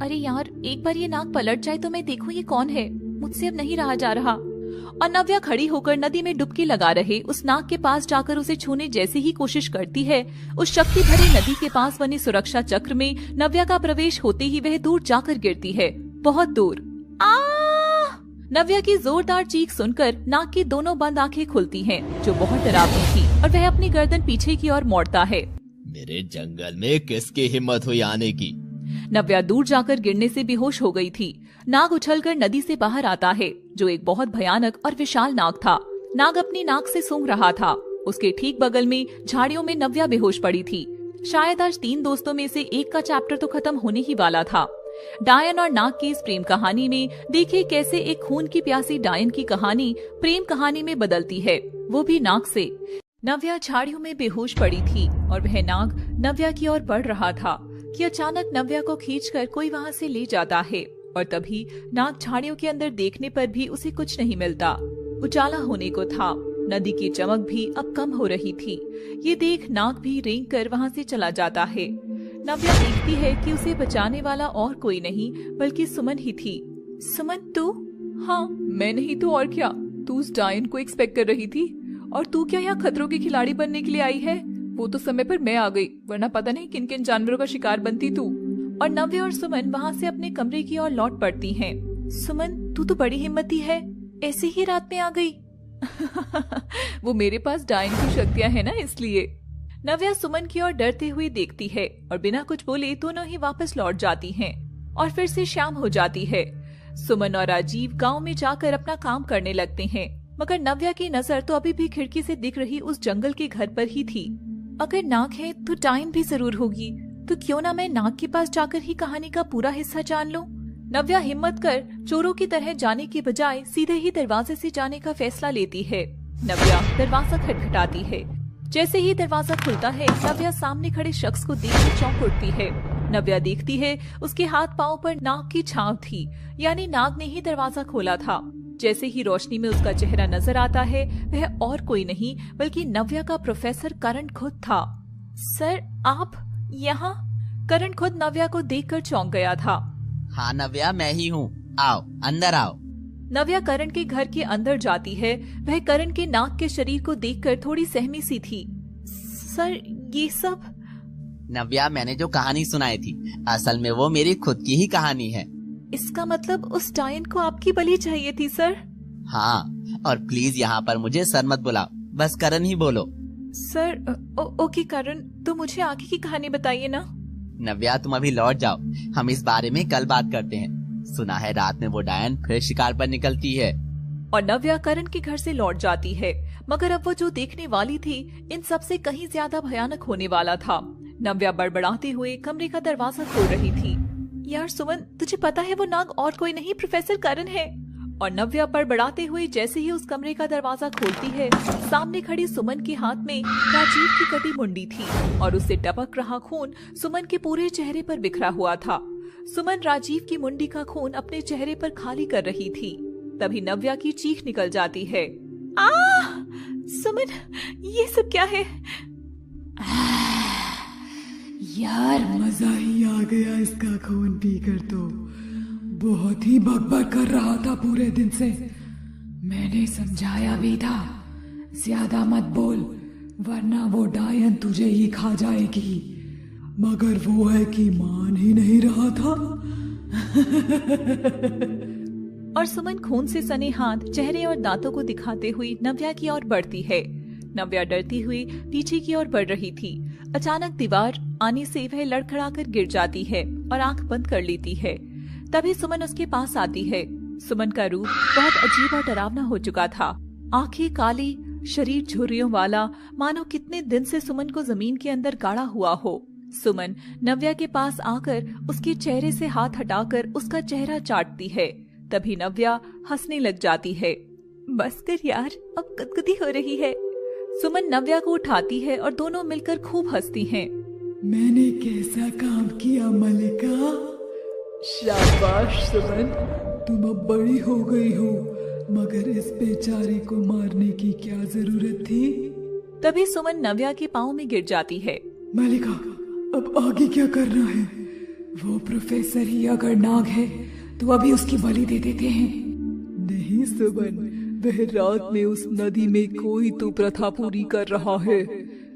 अरे यार, एक बार ये नाग पलट जाए तो मैं देखूं ये कौन है। मुझसे अब नहीं रहा जा रहा। और नव्या खड़ी होकर नदी में डुबकी लगा रहे उस नाग के पास जाकर उसे छूने जैसी ही कोशिश करती है, उस शक्ति भरी नदी के पास बने सुरक्षा चक्र में नव्या का प्रवेश होते ही वह दूर जाकर गिरती है, बहुत दूर। नव्या की जोरदार चीख सुनकर नाग की दोनों बंद आंखें खुलती हैं, जो बहुत डरावनी थी, और वह अपनी गर्दन पीछे की ओर मोड़ता है। मेरे जंगल में किसकी हिम्मत हुई आने की? नव्या दूर जाकर गिरने से बेहोश हो गई थी। नाग उछलकर नदी से बाहर आता है, जो एक बहुत भयानक और विशाल नाग था। नाग अपनी नाक से सूंघ रहा था। उसके ठीक बगल में झाड़ियों में नव्या बेहोश पड़ी थी। शायद आज 3 दोस्तों में से एक का चैप्टर तो खत्म होने ही वाला था। डायन और नाग की इस प्रेम कहानी में देखिए कैसे एक खून की प्यासी डायन की कहानी प्रेम कहानी में बदलती है, वो भी नाग से। नव्या झाड़ियों में बेहोश पड़ी थी और वह नाग नव्या की ओर बढ़ रहा था कि अचानक नव्या को खींचकर कोई वहाँ से ले जाता है। और तभी नाग झाड़ियों के अंदर देखने पर भी उसे कुछ नहीं मिलता। उजाला होने को था। नदी की चमक भी अब कम हो रही थी। ये देख नाग भी रेंग कर वहाँ से चला जाता है। नव्या देखती है कि उसे बचाने वाला और कोई नहीं बल्कि सुमन ही थी। सुमन, तू? हाँ, मैं नहीं तो और क्या। तू उस डायन को एक्सपेक्ट कर रही थी, और तू क्या यहाँ खतरों की खिलाड़ी बनने के लिए आई है? वो तो समय पर मैं आ गई, वरना पता नहीं किन किन जानवरों का शिकार बनती तू। और नव्या और सुमन वहाँ से अपने कमरे की ओर लौट पड़ती हैं। सुमन, तू तो बड़ी हिम्मती है, ऐसे ही रात में आ गई। वो मेरे पास डायन की शक्तियाँ है ना, इसलिए। नव्या सुमन की ओर डरते हुए देखती है और बिना कुछ बोले दोनों ही वापस लौट जाती हैं और फिर से शाम हो जाती है। सुमन और राजीव गांव में जाकर अपना काम करने लगते हैं, मगर नव्या की नजर तो अभी भी खिड़की से दिख रही उस जंगल के घर पर ही थी। अगर नाग है तो डायन भी जरूर होगी, तो क्यों ना मैं नाग के पास जाकर ही कहानी का पूरा हिस्सा जान लूं। नव्या हिम्मत कर चोरों की तरह जाने के बजाय सीधे ही दरवाजे से जाने का फैसला लेती है। नव्या दरवाजा खटखटाती है। जैसे ही दरवाजा खुलता है, नव्या सामने खड़े शख्स को देखकर चौंक उठती है। नव्या देखती है उसके हाथ पांव पर नाग की छाप थी, यानी नाग ने ही दरवाजा खोला था। जैसे ही रोशनी में उसका चेहरा नजर आता है, वह और कोई नहीं बल्कि नव्या का प्रोफेसर करण खुद था। सर, आप यहाँ? करण खुद नव्या को देखकर चौंक गया था। हाँ नव्या, मैं ही हूँ, आओ अंदर आओ। नव्या करण के घर के अंदर जाती है। वह करण के नाग के शरीर को देखकर थोड़ी सहमी सी थी। सर, ये सब? नव्या, मैंने जो कहानी सुनाई थी, असल में वो मेरी खुद की ही कहानी है। इसका मतलब उस डायन को आपकी बलि चाहिए थी सर? हाँ, और प्लीज यहाँ पर मुझे सर मत बुलाओ, बस करण ही बोलो। सर, ओके करण, तो मुझे आगे की कहानी बताइए ना। नव्या, तुम अभी लौट जाओ, हम इस बारे में कल बात करते हैं। सुना है रात में वो डायन फिर शिकार पर निकलती है। और नव्या करण के घर से लौट जाती है, मगर अब वो जो देखने वाली थी इन सब से कहीं ज्यादा भयानक होने वाला था। नव्या बड़बड़ाते हुए कमरे का दरवाजा खोल रही थी। यार सुमन, तुझे पता है वो नाग और कोई नहीं प्रोफेसर करण है। और नव्या बड़बड़ाते हुए जैसे ही उस कमरे का दरवाजा खोलती है, सामने खड़ी सुमन के हाथ में राजीव की कटी मुंडी थी और उससे टपक रहा खून सुमन के पूरे चेहरे पर बिखरा हुआ था। सुमन राजीव की मुंडी का खून अपने चेहरे पर खाली कर रही थी। तभी नव्या की चीख निकल जाती है। आ! सुमन, ये सब क्या है? यार मजा ही आ गया इसका खून पीकर तो। बहुत ही बकबक कर रहा था पूरे दिन से। मैंने समझाया भी था ज्यादा मत बोल वरना वो डायन तुझे ही खा जाएगी, मगर वो है कि मान ही नहीं रहा था। और सुमन खून से सने हाथ, चेहरे और दांतों को दिखाते हुई नव्या की ओर बढ़ती है। नव्या डरती हुई पीछे की ओर बढ़ रही थी। अचानक दीवार आने से वह लड़खड़ाकर गिर जाती है और आंख बंद कर लेती है। तभी सुमन उसके पास आती है। सुमन का रूप बहुत अजीब और डरावना हो चुका था। आंखें काली, शरीर झुर्रियों वाला, मानो कितने दिन से सुमन को जमीन के अंदर गाड़ा हुआ हो। सुमन नव्या के पास आकर उसके चेहरे से हाथ हटाकर उसका चेहरा चाटती है। तभी नव्या हंसने लग जाती है। बस कर यार, अब गुदगुदी हो रही है। सुमन नव्या को उठाती है और दोनों मिलकर खूब हंसती हैं। मैंने कैसा काम किया मलिका? शाबाश सुमन, तुम अब बड़ी हो गई हो, मगर इस बेचारे को मारने की क्या जरूरत थी? तभी सुमन नव्या के पाँव में गिर जाती है। मलिका, अब आगे क्या करना है? वो प्रोफेसर ही अगर नाग है तो अभी उसकी बलि दे देते हैं। नहीं सुमन, वह रात में उस नदी में कोई तो प्रथा पूरी कर रहा है।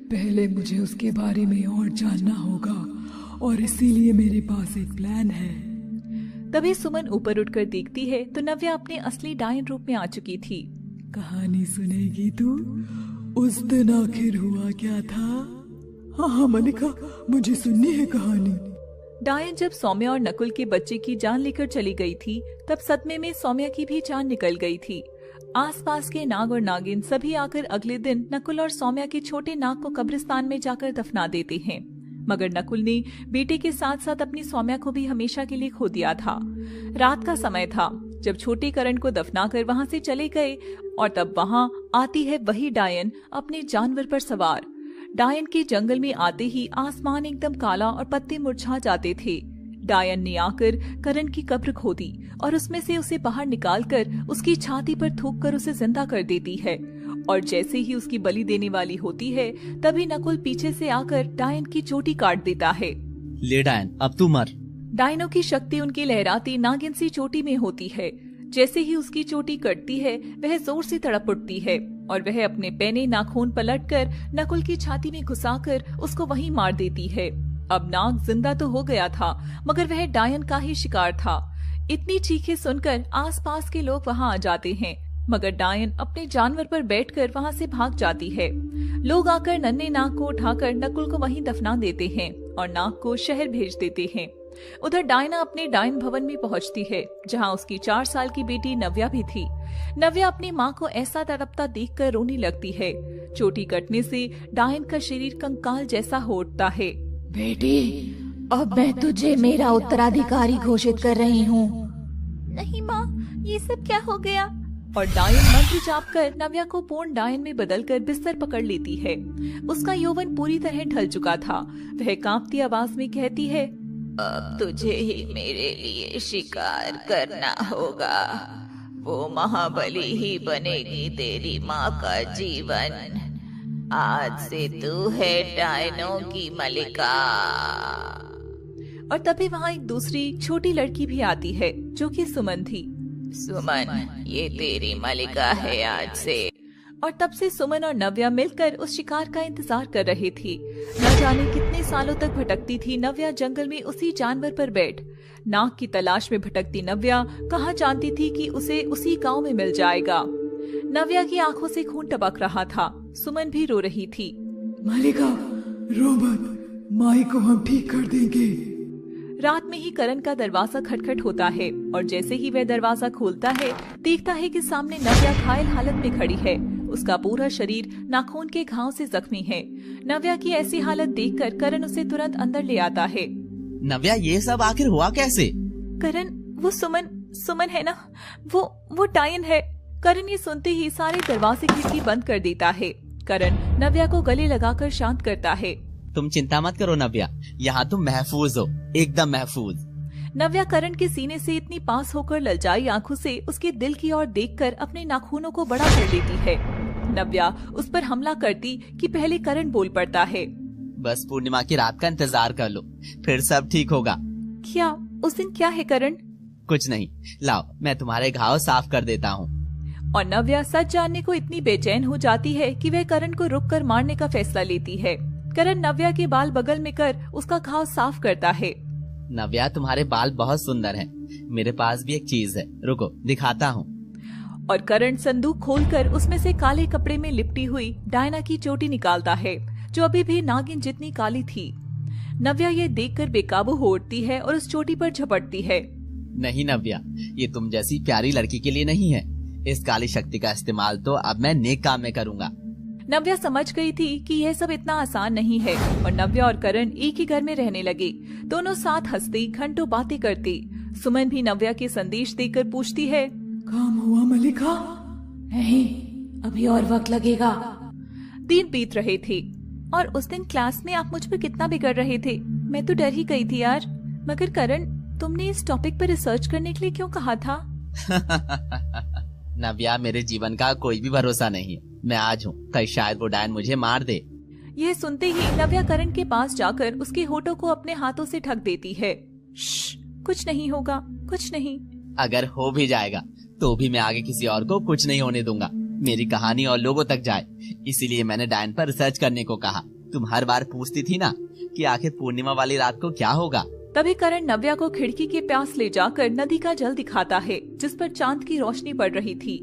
पहले मुझे उसके बारे में और जानना होगा और इसीलिए मेरे पास एक प्लान है। तभी सुमन ऊपर उठकर देखती है तो नव्या अपने असली डायन रूप में आ चुकी थी। कहानी सुनेगी तू? उस दिन आखिर हुआ क्या था? हाँ मलिका, मुझे सुननी है कहानी। डायन जब सौम्या और नकुल के बच्चे की जान लेकर चली गई थी, तब सदमे में सौम्या की भी जान निकल गई थी। आसपास के नाग और नागिन सभी आकर अगले दिन नकुल और सौम्या के छोटे नाग को कब्रिस्तान में जाकर दफना देते हैं। मगर नकुल ने बेटे के साथ साथ अपनी सौम्या को भी हमेशा के लिए खो दिया था। रात का समय था जब छोटे करण को दफनाकर वहां से चले गए और तब वहां आती है वही डायन अपने जानवर पर सवार। डायन के जंगल में आते ही आसमान एकदम काला और पत्ते मुरझा जाते थे। डायन ने आकर करण की कब्र खोदी और उसमें से उसे बाहर निकालकर उसकी छाती पर थूककर उसे जिंदा कर देती है। और जैसे ही उसकी बलि देने वाली होती है, तभी नकुल पीछे से आकर डायन की चोटी काट देता है। ले डायन, अब तू मर। डायनों की शक्ति उनकी लहराती नागिन सी चोटी में होती है। जैसे ही उसकी चोटी कटती है, वह जोर से तड़प उठती है और वह अपने पैने नाखून पलटकर नकुल की छाती में घुसाकर उसको वहीं मार देती है। अब नाग जिंदा तो हो गया था, मगर वह डायन का ही शिकार था। इतनी चीखें सुनकर आसपास के लोग वहां आ जाते हैं, मगर डायन अपने जानवर पर बैठकर वहां से भाग जाती है। लोग आकर नन्हे नाग को उठाकर नकुल को वहीं दफना देते हैं और नाग को शहर भेज देते हैं। उधर डायना अपने डायन भवन में पहुंचती है, जहां उसकी 4 साल की बेटी नव्या भी थी। नव्या अपनी माँ को ऐसा तड़पता देखकर रोने लगती है। चोटी कटने से डायन का शरीर कंकाल जैसा हो उठता है। बेटी, अब मैं तुझे मेरा उत्तराधिकारी घोषित कर रही हूँ। नहीं माँ, ये सब क्या हो गया? और डायन मंत्र जाप कर नव्या को पूर्ण डायन में बदलकर बिस्तर पकड़ लेती है। उसका यौवन पूरी तरह ढल चुका था। वह कांपती आवाज में कहती है, अब तुझे ही मेरे लिए शिकार करना होगा। वो महाबली ही बनेगी तेरी माँ का जीवन। आज से तू है डायनों की मलिका। और तभी वहाँ एक दूसरी छोटी लड़की भी आती है, जो कि सुमन थी। सुमन, ये तेरी मलिका है आज से। और तब से सुमन और नव्या मिलकर उस शिकार का इंतजार कर रहे थे। न जाने कितने सालों तक भटकती थी नव्या जंगल में उसी जानवर पर बैठ। नाग की तलाश में भटकती नव्या कहाँ जानती थी कि उसे उसी गांव में मिल जाएगा। नव्या की आंखों से खून टपक रहा था। सुमन भी रो रही थी। मालिका, रो मत, माई को हम ठीक कर देंगे। रात में ही करण का दरवाजा खटखट होता है और जैसे ही वह दरवाजा खोलता है देखता है कि सामने नव्या घायल हालत में खड़ी है। उसका पूरा शरीर नाखून के घाव से जख्मी है। नव्या की ऐसी हालत देखकर करण उसे तुरंत अंदर ले आता है। नव्या, ये सब आखिर हुआ कैसे? करण, वो सुमन है ना, वो डायन है। करण ये सुनते ही सारे दरवाजे खिड़की बंद कर देता है। करण नव्या को गले लगाकर शांत करता है। तुम चिंता मत करो नव्या, यहाँ तुम महफूज हो, एकदम महफूज। नव्या करण के सीने से इतनी पास होकर ललचाई आंखों से उसके दिल की ओर देखकर अपने नाखूनों को बड़ा कर लेती है। नव्या उस पर हमला करती कि पहले करण बोल पड़ता है। बस पूर्णिमा की रात का इंतजार कर लो, फिर सब ठीक होगा। क्या उस दिन क्या है करण? कुछ नहीं, लाओ मैं तुम्हारे घाव साफ कर देता हूँ। और नव्या सच जानने को इतनी बेचैन हो जाती है कि वह करण को रुककर मारने का फैसला लेती है। करण नव्या के बाल बगल में कर उसका घाव साफ करता है। नव्या, तुम्हारे बाल बहुत सुंदर हैं। मेरे पास भी एक चीज है, रुको दिखाता हूँ। और करण संदूक खोलकर उसमें से काले कपड़े में लिपटी हुई डायना की चोटी निकालता है, जो अभी भी नागिन जितनी काली थी। नव्या ये देखकर बेकाबू हो उठती है और उस चोटी पर झपटती है। नहीं नव्या, ये तुम जैसी प्यारी लड़की के लिए नहीं है। इस काली शक्ति का इस्तेमाल तो अब मैं नेक काम में करूँगा। नव्या समझ गई थी कि यह सब इतना आसान नहीं है और नव्या और करण एक ही घर में रहने लगे। दोनों साथ हंसती, घंटों बातें करती। सुमन भी नव्या के संदेश देकर पूछती है, काम हुआ मलिका? नहीं, अभी और वक्त लगेगा। दिन बीत रहे थे और उस दिन क्लास में आप मुझ पर कितना बिगड़ रहे थे। मैं तो डर ही गई थी यार। मगर करण, तुमने इस टॉपिक पर रिसर्च करने के लिए क्यों कहा था? नव्या, मेरे जीवन का कोई भी भरोसा नहीं है। मैं आज हूँ, कल शायद वो डायन मुझे मार दे। यह सुनते ही नव्या करण के पास जाकर उसके होठों को अपने हाथों से ढक देती है। कुछ नहीं होगा, कुछ नहीं। अगर हो भी जाएगा तो भी मैं आगे किसी और को कुछ नहीं होने दूंगा। मेरी कहानी और लोगों तक जाए, इसीलिए मैंने डायन पर रिसर्च करने को कहा। तुम हर बार पूछती थी ना कि आखिर पूर्णिमा वाली रात को क्या होगा। तभी करण नव्या को खिड़की के पास ले जाकर नदी का जल दिखाता है, जिस पर चांद की रोशनी पड़ रही थी।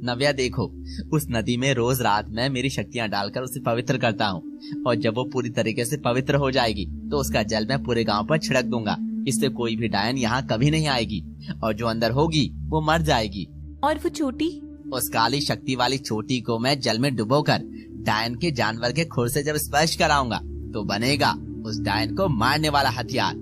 नव्या देखो, उस नदी में रोज रात मैं मेरी शक्तियाँ डालकर उसे पवित्र करता हूँ और जब वो पूरी तरीके से पवित्र हो जाएगी तो उसका जल मैं पूरे गांव पर छिड़क दूंगा। इससे कोई भी डायन यहाँ कभी नहीं आएगी और जो अंदर होगी वो मर जाएगी। और वो चोटी? उस काली शक्ति वाली चोटी को मैं जल में डुबोकर डायन के जानवर के खुर से जब स्पर्श कराऊंगा तो बनेगा उस डायन को मारने वाला हथियार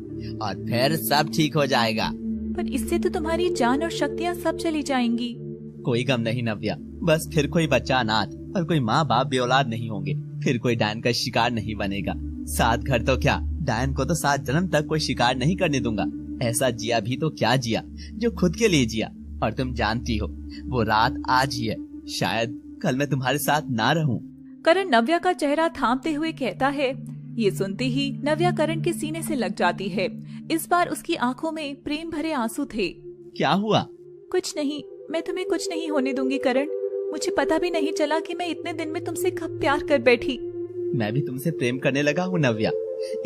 और फिर सब ठीक हो जाएगा। पर इससे तो तुम्हारी जान और शक्तियाँ सब चली जाएंगी। कोई गम नहीं नव्या, बस फिर कोई बच्चा अनाथ और कोई माँ बाप बेऔलाद नहीं होंगे। फिर कोई डायन का शिकार नहीं बनेगा। 7 घर तो क्या, डायन को तो 7 जन्म तक कोई शिकार नहीं करने दूंगा। ऐसा जिया भी तो क्या जिया जो खुद के लिए जिया। और तुम जानती हो वो रात आज ही है, शायद कल मैं तुम्हारे साथ ना रहूं। करण नव्या का चेहरा थामते हुए कहता है। ये सुनते ही नव्या करण के सीने से लग जाती है। इस बार उसकी आंखों में प्रेम भरे आंसू थे। क्या हुआ? कुछ नहीं, मैं तुम्हें कुछ नहीं होने दूंगी करण। मुझे पता भी नहीं चला कि मैं इतने दिन में तुमसे कब प्यार कर बैठी। मैं भी तुमसे प्रेम करने लगा हूँ नव्या,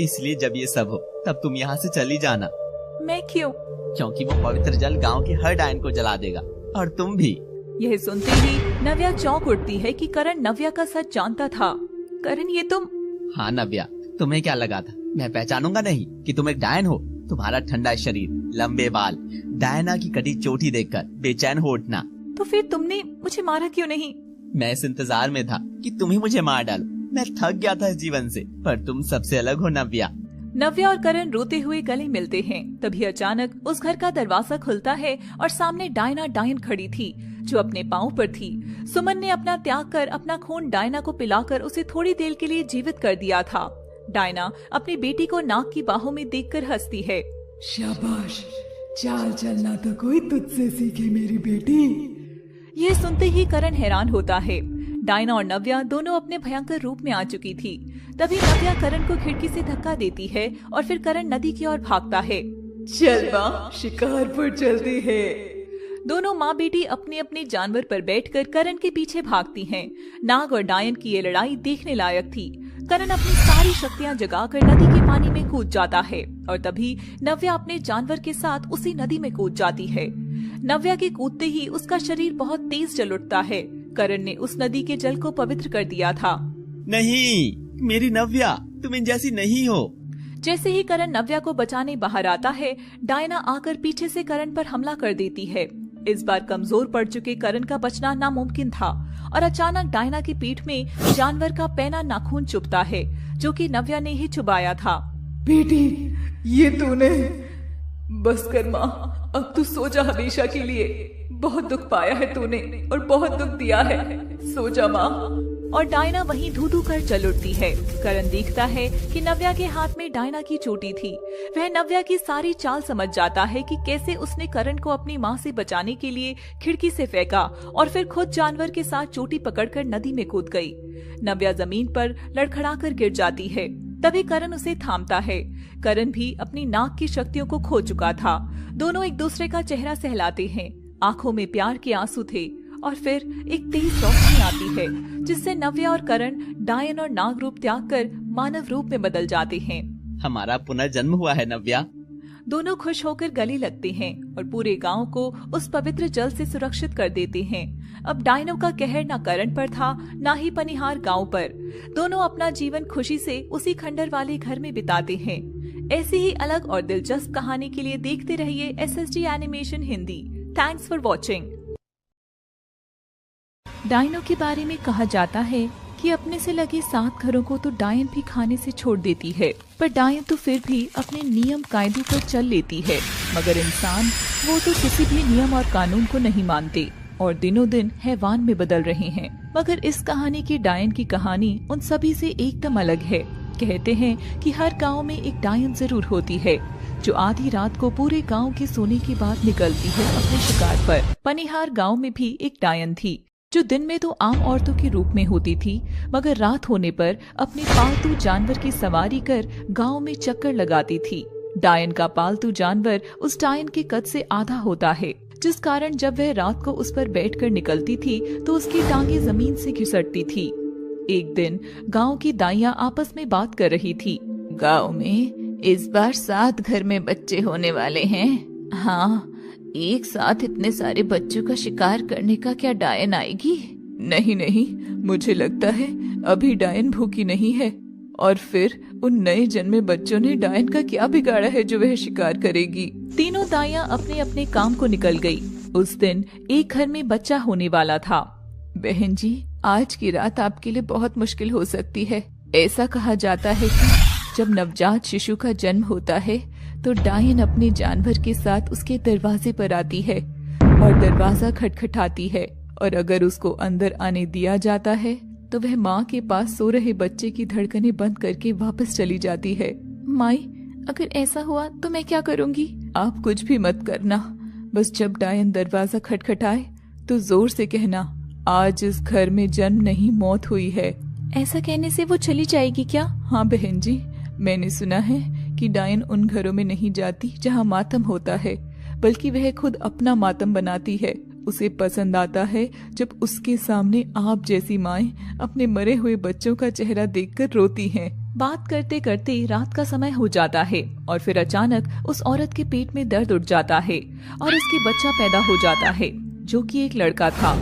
इसलिए जब ये सब हो तब तुम यहाँ से चली जाना। मैं क्यों? क्योंकि वो पवित्र जल गांव के हर डायन को जला देगा और तुम भी। यह सुनते ही नव्या चौंक उठती है कि करण नव्या का सच जानता था। करण, ये तुम? हाँ नव्या, तुम्हें क्या लगा था मैं पहचानूंगा नहीं कि तुम एक डायन हो? तुम्हारा ठंडा शरीर, लंबे बाल, डायना की कटी चोटी देखकर बेचैन हो उठना। तो फिर तुमने मुझे मारा क्यों नहीं? मैं इस इंतजार में था कि तुम ही मुझे मार डालो। मैं थक गया था इस जीवन से, पर तुम सबसे अलग हो नव्या। नव्या और करण रोते हुए गले मिलते हैं। तभी अचानक उस घर का दरवाजा खुलता है और सामने डायना डायन खड़ी थी, जो अपने पांव पर थी। सुमन ने अपना त्याग कर अपना खून डायना को पिलाकर उसे थोड़ी देर के लिए जीवित कर दिया था। डायना अपनी बेटी को नाग की बाहों में देखकर हंसती है। शाबाश, चाल चलना तो कोई तुझसे सीखे मेरी बेटी। यह सुनते ही करण हैरान होता है। डायना और नव्या दोनों अपने भयंकर रूप में आ चुकी थी। तभी नव्या करण को खिड़की से धक्का देती है और फिर करण नदी की ओर भागता है। चल माँ, शिकार पर चलते हैं। दोनों माँ बेटी अपने अपने जानवर पर बैठकर करण के पीछे भागती हैं। नाग और डायन की ये लड़ाई देखने लायक थी। करण अपनी सारी शक्तियाँ जगाकर नदी के पानी में कूद जाता है और तभी नव्या अपने जानवर के साथ उसी नदी में कूद जाती है। नव्या के कूदते ही उसका शरीर बहुत तेज जल उठता है। करण ने उस नदी के जल को पवित्र कर दिया था। नहीं, मेरी नव्या, तुम इन जैसी नहीं हो। जैसे ही करण नव्या को बचाने बाहर आता है, डायना आकर पीछे से करण पर हमला कर देती है। इस बार कमजोर पड़ चुके करण का बचना नामुमकिन था और अचानक डायना की पीठ में जानवर का पैना नाखून चुभता है, जो कि नव्या ने ही चुभाया था। बेटी, ये तूने। बस कर माँ, अब तू सो जा हमेशा के लिए। बहुत दुख पाया है तूने और बहुत दुख दिया है, सो जा माँ। और डायना वहीं धू कर चल उठती है। करण देखता है कि नव्या के हाथ में डायना की चोटी थी। वह नव्या की सारी चाल समझ जाता है कि कैसे उसने करण को अपनी माँ से बचाने के लिए खिड़की से फेंका और फिर खुद जानवर के साथ चोटी पकड़कर नदी में कूद गई। नव्या जमीन पर लड़खड़ाकर गिर जाती है। तभी करण उसे थामता है। करण भी अपनी नाक की शक्तियों को खो चुका था। दोनों एक दूसरे का चेहरा सहलाते हैं। आंखों में प्यार के आंसू थे और फिर एक तेज रोशनी आती है, जिससे नव्या और करण डायन और नाग रूप त्याग कर मानव रूप में बदल जाते हैं। हमारा पुनर्जन्म हुआ है नव्या। दोनों खुश होकर गले लगते हैं और पूरे गांव को उस पवित्र जल से सुरक्षित कर देते हैं। अब डायनों का कहर न करण पर था, न ही पनिहार गांव पर। दोनों अपना जीवन खुशी से उसी खंडर वाले घर में बिताते हैं। ऐसी ही अलग और दिलचस्प कहानी के लिए देखते रहिए SSD animation Hindi. Thanks for watching. डायनों के बारे में कहा जाता है कि अपने से लगे 7 घरों को तो डायन भी खाने से छोड़ देती है, पर डायन तो फिर भी अपने नियम कायदों पर चल लेती है। मगर इंसान, वो तो किसी भी नियम और कानून को नहीं मानते और दिनों दिन हैवान में बदल रहे हैं। मगर इस कहानी की डायन की कहानी उन सभी से एकदम अलग है। कहते हैं कि हर गांव में एक डायन जरूर होती है, जो आधी रात को पूरे गांव के सोने के बाद निकलती है अपने शिकार पर। पनिहार गांव में भी एक डायन थी, जो दिन में तो आम औरतों के रूप में होती थी, मगर रात होने पर अपने पालतू जानवर की सवारी कर गांव में चक्कर लगाती थी। डायन का पालतू जानवर उस डायन के कद से आधा होता है, जिस कारण जब वह रात को उस पर बैठकर निकलती थी तो उसकी टांगे जमीन से घिसटती थी। एक दिन गांव की दाइयां आपस में बात कर रही थी। गांव में इस बार 7 घर में बच्चे होने वाले हैं। हाँ, एक साथ इतने सारे बच्चों का शिकार करने का क्या डायन आएगी? नहीं नहीं, मुझे लगता है अभी डायन भूखी नहीं है। और फिर उन नए जन्मे बच्चों ने डायन का क्या बिगाड़ा है जो वह शिकार करेगी? तीनों दाइयां अपने अपने काम को निकल गई। उस दिन एक घर में बच्चा होने वाला था। बहन जी, आज की रात आपके लिए बहुत मुश्किल हो सकती है। ऐसा कहा जाता है कि जब नवजात शिशु का जन्म होता है तो डायन अपने जानवर के साथ उसके दरवाजे पर आती है और दरवाजा खटखटाती है, और अगर उसको अंदर आने दिया जाता है तो वह माँ के पास सो रहे बच्चे की धड़कनें बंद करके वापस चली जाती है। माई, अगर ऐसा हुआ तो मैं क्या करूँगी? आप कुछ भी मत करना, बस जब डायन दरवाजा खटखटाए तो जोर से कहना, आज इस घर में जन्म नहीं मौत हुई है। ऐसा कहने से वो चली जाएगी क्या? हाँ बहन जी, मैंने सुना है कि डायन उन घरों में नहीं जाती जहाँ मातम होता है, बल्कि वह खुद अपना मातम बनाती है। उसे पसंद आता है जब उसके सामने आप जैसी माएं अपने मरे हुए बच्चों का चेहरा देखकर रोती हैं। बात करते करते रात का समय हो जाता है और फिर अचानक उस औरत के पेट में दर्द उठ जाता है और उसके बच्चा पैदा हो जाता है, जो कि एक लड़का था।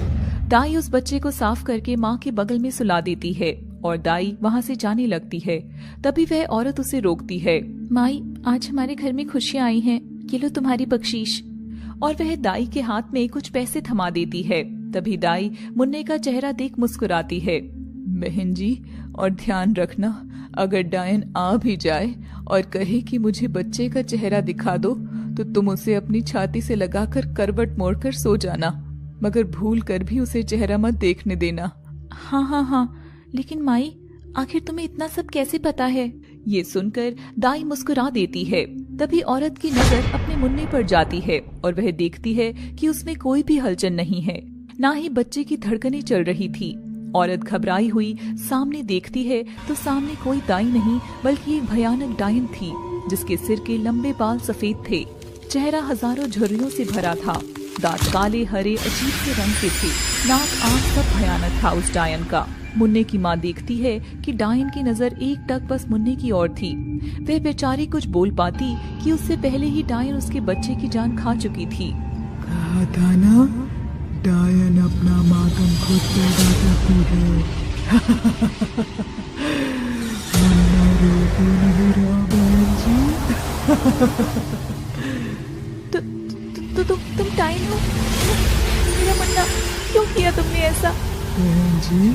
दाई उस बच्चे को साफ करके माँ के बगल में सुला देती है और दाई वहाँ से जाने लगती है। तभी वह औरत उसे रोकती है। माई, आज हमारे घर में खुशियाँ आई हैं, ये लो तुम्हारी बख्शीश। और वह दाई के हाथ में कुछ पैसे थमा देती है। तभी दाई मुन्ने का चेहरा देख मुस्कुराती है। बहन जी, और ध्यान रखना, अगर डायन आ भी जाए और कहे कि मुझे बच्चे का चेहरा दिखा दो, तो तुम उसे अपनी छाती से लगाकर करवट मोड़कर सो जाना, मगर भूल कर भी उसे चेहरा मत देखने देना। हाँ हाँ हाँ, लेकिन माई, आखिर तुम्हें इतना सब कैसे पता है? ये सुनकर दाई मुस्कुरा देती है। तभी औरत की नजर अपने मुन्ने पर जाती है और वह देखती है कि उसमें कोई भी हलचल नहीं है, ना ही बच्चे की धड़कनें चल रही थी। औरत घबराई हुई सामने देखती है तो सामने कोई दाई नहीं बल्कि एक भयानक डायन थी, जिसके सिर के लंबे बाल सफेद थे, चेहरा हजारों झुर्रियों से भरा था, दांत काले हरे अजीब से रंग के थे, नाक आंख सब भयानक था उस डायन का। मुन्ने की माँ देखती है कि डायन की नजर एक टक बस मुन्ने की ओर थी। वह बेचारी कुछ बोल पाती कि उससे पहले ही डायन उसके बच्चे की जान खा चुकी थी। कहा था ना, डायन अपना मातम खुद पैदा करती है। मुन्ना रो तो नहीं रहा तुम डायन हो? मेरा मरना क्यों किया तुमने ऐसा? बहन जी,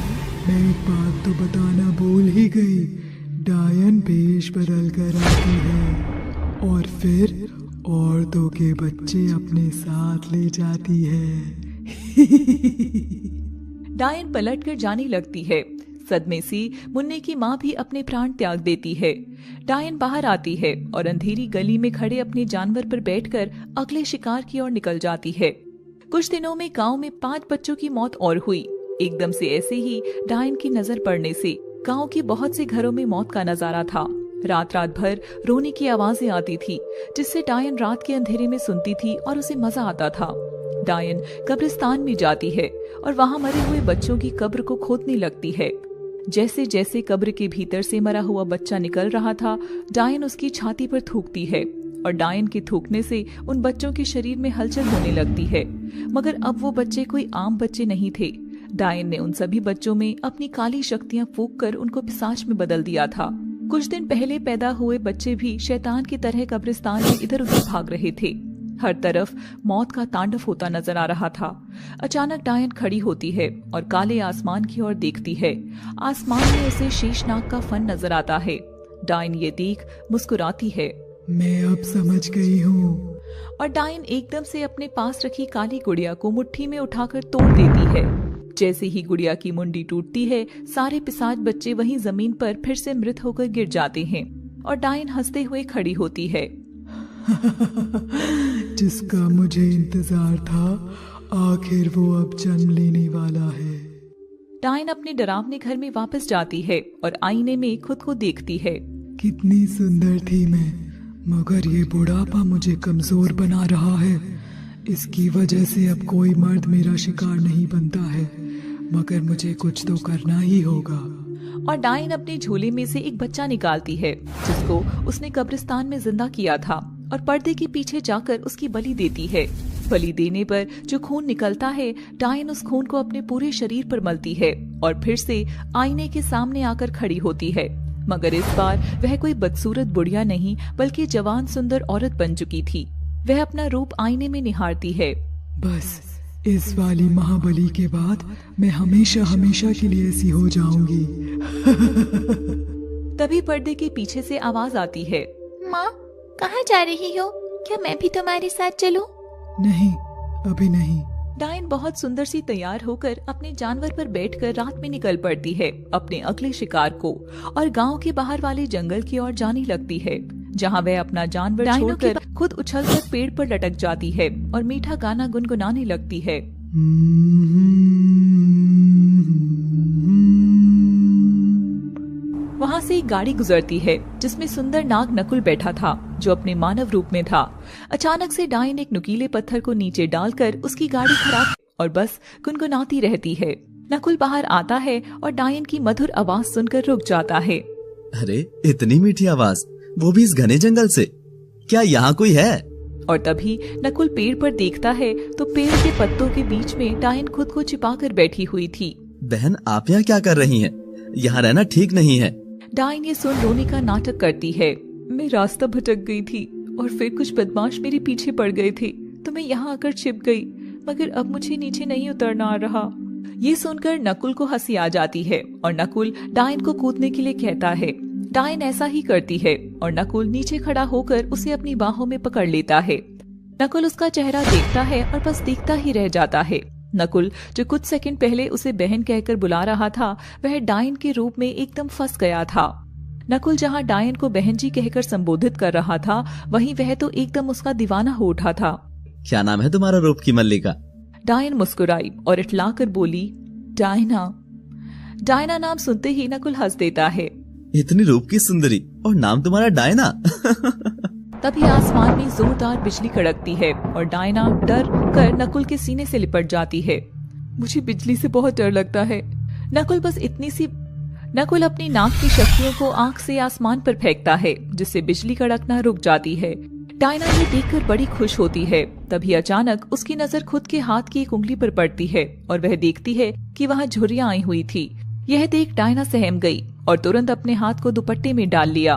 मैं एक बात तो बताना भूल ही गई। डायन भेष बदल कर आती है और फिर औरतों के बच्चे अपने साथ ले जाती है। डायन पलट कर जाने लगती है। सदमे से मुन्ने की माँ भी अपने प्राण त्याग देती है। डायन बाहर आती है और अंधेरी गली में खड़े अपने जानवर पर बैठकर अगले शिकार की ओर निकल जाती है। कुछ दिनों में गांव में 5 बच्चों की मौत और हुई। एकदम से ऐसे ही डायन की नजर पड़ने से गांव के बहुत से घरों में मौत का नजारा था। रात भर रोने की आवाजें आती थी, जिससे डायन रात के अंधेरे में सुनती थी और उसे मजा आता था। डायन कब्रिस्तान में जाती है और वहां मरे हुए बच्चों की कब्र को खोदने लगती है। जैसे जैसे कब्र के भीतर से मरा हुआ बच्चा निकल रहा था, डायन उसकी छाती पर थूकती है और डायन के थूकने से उन बच्चों के शरीर में हलचल होने लगती है। मगर अब वो बच्चे कोई आम बच्चे नहीं थे। डायन ने उन सभी बच्चों में अपनी काली शक्तियां फूंक कर उनको पिशाच में बदल दिया था। कुछ दिन पहले पैदा हुए बच्चे भी शैतान की तरह कब्रिस्तान में इधर उधर भाग रहे थे। हर तरफ मौत का तांडव होता नजर आ रहा था। अचानक डायन खड़ी होती है और काले आसमान की ओर देखती है। आसमान में उसे शेषनाग का फन नजर आता है। डायन ये देख मुस्कुराती है। मैं अब समझ गई हूँ। और डायन एकदम से अपने पास रखी काली गुड़िया को मुट्ठी में उठाकर तोड़ देती है। जैसे ही गुड़िया की मुंडी टूटती है, सारे पिशाच बच्चे वहीं जमीन पर फिर से मृत होकर गिर जाते हैं और डायन हंसते हुए खड़ी होती है। जिसका मुझे इंतजार था, आखिर वो अब जन्म लेने वाला है। डायन अपने डरावने घर में वापस जाती है और आईने में खुद को देखती है। कितनी सुंदर थी मैं, मगर ये बुढ़ापा मुझे कमजोर बना रहा है। इसकी वजह से अब कोई मर्द मेरा शिकार नहीं बनता है, मगर मुझे कुछ तो करना ही होगा। और डायन अपने झोले में से एक बच्चा निकालती है, जिसको उसने कब्रिस्तान में जिंदा किया था, और पर्दे के पीछे जाकर उसकी बलि देती है। बलि देने पर जो खून निकलता है, डायन उस खून को अपने पूरे शरीर पर मलती है और फिर से आईने के सामने आकर खड़ी होती है। मगर इस बार वह कोई बदसूरत बुढ़िया नहीं, बल्कि जवान सुंदर औरत बन चुकी थी। वह अपना रूप आईने में निहारती है। बस इस वाली महाबली के बाद मैं हमेशा हमेशा के लिए ऐसी हो जाऊंगी। तभी पर्दे के पीछे से आवाज आती है। माँ, कहाँ जा रही हो? क्या मैं भी तुम्हारे साथ चलूं? नहीं, अभी नहीं। डायन बहुत सुंदर सी तैयार होकर अपने जानवर पर बैठकर रात में निकल पड़ती है अपने अगले शिकार को, और गांव के बाहर वाले जंगल की ओर जाने लगती है, जहां वह अपना जानवर छोड़कर खुद उछलकर पेड़ पर लटक जाती है और मीठा गाना गुनगुनाने लगती है। वहां से एक गाड़ी गुजरती है, जिसमें सुंदर नाग नकुल बैठा था, जो अपने मानव रूप में था। अचानक से डायन एक नुकीले पत्थर को नीचे डालकर उसकी गाड़ी खराब और बस गुनगुनाती रहती है। नकुल बाहर आता है और डायन की मधुर आवाज सुनकर रुक जाता है। अरे, इतनी मीठी आवाज, वो भी इस घने जंगल से। क्या यहाँ कोई है? और तभी नकुल पेड़ पर देखता है तो पेड़ के पत्तों के बीच में डायन खुद को छिपाकर बैठी हुई थी। बहन, आप यहाँ क्या कर रही हैं? यहाँ रहना ठीक नहीं है। डायन ये सुन रोने का नाटक करती है। मैं रास्ता भटक गई थी और फिर कुछ बदमाश मेरे पीछे पड़ गए थे, तो मैं यहाँ आकर छिप गई, मगर अब मुझे नीचे नहीं उतरना आ रहा। ये सुनकर नकुल को हंसी आ जाती है और नकुल डायन को कूदने के लिए कहता है। डायन ऐसा ही करती है और नकुल नीचे खड़ा होकर उसे अपनी बाहों में पकड़ लेता है। नकुल उसका चेहरा देखता है और बस देखता ही रह जाता है। नकुल, जो कुछ सेकंड पहले उसे बहन कहकर बुला रहा था, वह डायन के रूप में एकदम फंस गया था। नकुल जहाँ डायन को बहन जी कहकर संबोधित कर रहा था, वहीं वह तो एकदम उसका दीवाना हो उठा था। क्या नाम है तुम्हारा रूप की मल्लिका? डायन मुस्कुराई और इटलाकर बोली, डायना। डायना नाम सुनते ही नकुल हंस देता है। इतनी रूप की सुंदरी और नाम तुम्हारा डायना? तभी आसमान में जोरदार बिजली कड़कती है और डायना डर कर नकुल के सीने से लिपट जाती है। मुझे बिजली से बहुत डर लगता है। नकुल अपनी नाक की शक्तियों को आंख से आसमान पर फेंकता है, जिससे बिजली कड़कना रुक जाती है। डायना ये देखकर बड़ी खुश होती है। तभी अचानक उसकी नजर खुद के हाथ की एक उंगली पर पड़ती है और वह देखती है कि वहाँ झुर्रियां आई हुई थी। यह देख डायना सहम गई और तुरंत अपने हाथ को दुपट्टे में डाल लिया।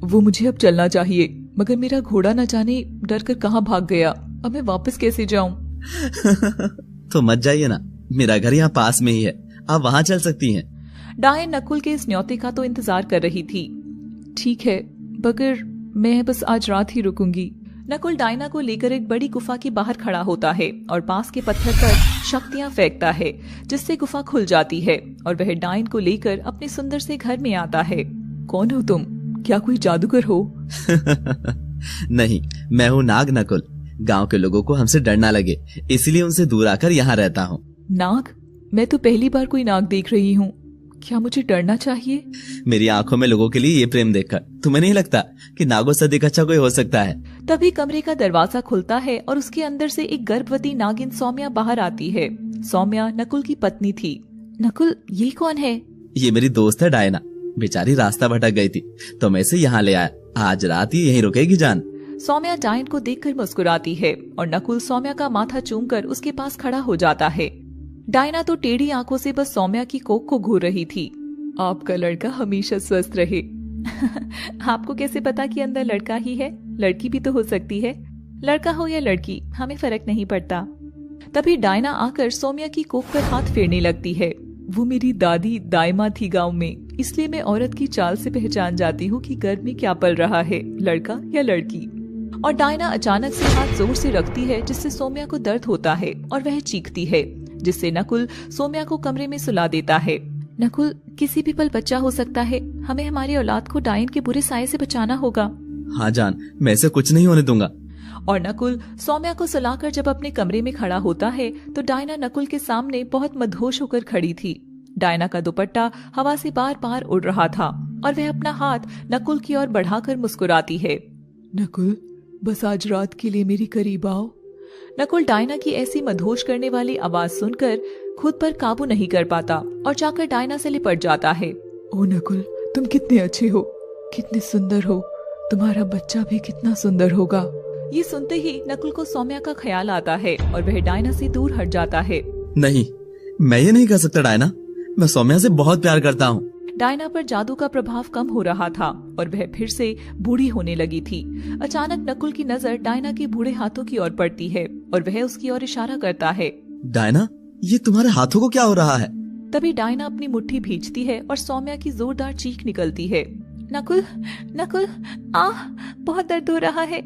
वो मुझे अब चलना चाहिए, मगर मेरा घोड़ा न जाने डर कर कहाँ भाग गया। अब मैं वापस कैसे जाऊं? तो मत जाइए ना, मेरा घर यहाँ पास में ही है, आप वहाँ चल सकती हैं। डायन नकुल के इस न्योते का तो इंतजार कर रही थी। ठीक है, मगर मैं बस आज रात ही रुकूंगी। नकुल डायना को लेकर एक बड़ी गुफा के बाहर खड़ा होता है और पास के पत्थर पर शक्तियां फेंकता है, जिससे गुफा खुल जाती है और वह डायन को लेकर अपने सुंदर से घर में आता है। कौन हो तुम? क्या कोई जादूगर हो? नहीं, मैं हूँ नाग नकुल। गांव के लोगों को हमसे डर ना लगे, इसलिए उनसे दूर आकर यहाँ रहता हूँ। नाग? मैं तो पहली बार कोई नाग देख रही हूँ। क्या मुझे डरना चाहिए? मेरी आंखों में लोगों के लिए ये प्रेम देखकर तुम्हें नहीं लगता कि नागों से अधिक अच्छा कोई हो सकता है? तभी कमरे का दरवाजा खुलता है और उसके अंदर से एक गर्भवती नागिन सौम्या बाहर आती है। सौम्या नकुल की पत्नी थी। नकुल, ये कौन है? ये मेरी दोस्त है डायना। बेचारी रास्ता भटक गई थी तो मैं इसे यहाँ ले आया। आज रात ही यहीं रुकेगी जान। सौम्या डायन को देखकर मुस्कुराती है और नकुल सौम्या का माथा चूमकर उसके पास खड़ा हो जाता है। डायना तो टेढ़ी आंखों से बस सौम्या की कोख को घूर रही थी। आपका लड़का हमेशा स्वस्थ रहे। आपको कैसे पता कि अंदर लड़का ही है? लड़की भी तो हो सकती है। लड़का हो या लड़की, हमें फर्क नहीं पड़ता। तभी डायना आकर सौम्या की कोख पर हाथ फेरने लगती है। वो मेरी दादी दाइमा थी गांव में, इसलिए मैं औरत की चाल से पहचान जाती हूँ कि घर में क्या पल रहा है, लड़का या लड़की। और डायना अचानक से हाथ जोर से रखती है, जिससे सौम्या को दर्द होता है और वह चीखती है, जिससे नकुल सौम्या को कमरे में सुला देता है। नकुल, किसी भी पल बच्चा हो सकता है। हमें हमारी औलाद को डायन के बुरे साये से बचाना होगा। हाँ जान, मैं इसे कुछ नहीं होने दूंगा। और नकुल सौम्या को सुलाकर जब अपने कमरे में खड़ा होता है तो डायना नकुल के सामने बहुत मदहोश होकर खड़ी थी। डायना का दुपट्टा हवा से बार बार उड़ रहा था और वह अपना हाथ नकुल की ओर बढ़ाकर मुस्कुराती है। नकुल, बस आज रात के लिए मेरी करीब आओ। नकुल डायना की ऐसी मदहोश करने वाली आवाज सुनकर खुद पर काबू नहीं कर पाता और जाकर डायना से लिपट जाता है। ओ नकुल, तुम कितने अच्छे हो, कितने सुंदर हो। तुम्हारा बच्चा भी कितना सुंदर होगा। ये सुनते ही नकुल को सौम्या का ख्याल आता है और वह डायना से दूर हट जाता है। नहीं, मैं ये नहीं कर सकता डायना। मैं सौम्या से बहुत प्यार करता हूँ। डायना पर जादू का प्रभाव कम हो रहा था और वह फिर से बूढ़ी होने लगी थी। अचानक नकुल की नजर डायना के बूढ़े हाथों की ओर पड़ती है और वह उसकी ओर इशारा करता है। डायना, ये तुम्हारे हाथों को क्या हो रहा है? तभी डायना अपनी मुट्ठी भींचती है और सौम्या की जोरदार चीख निकलती है। नकुल, नकुल, बहुत दर्द हो रहा है।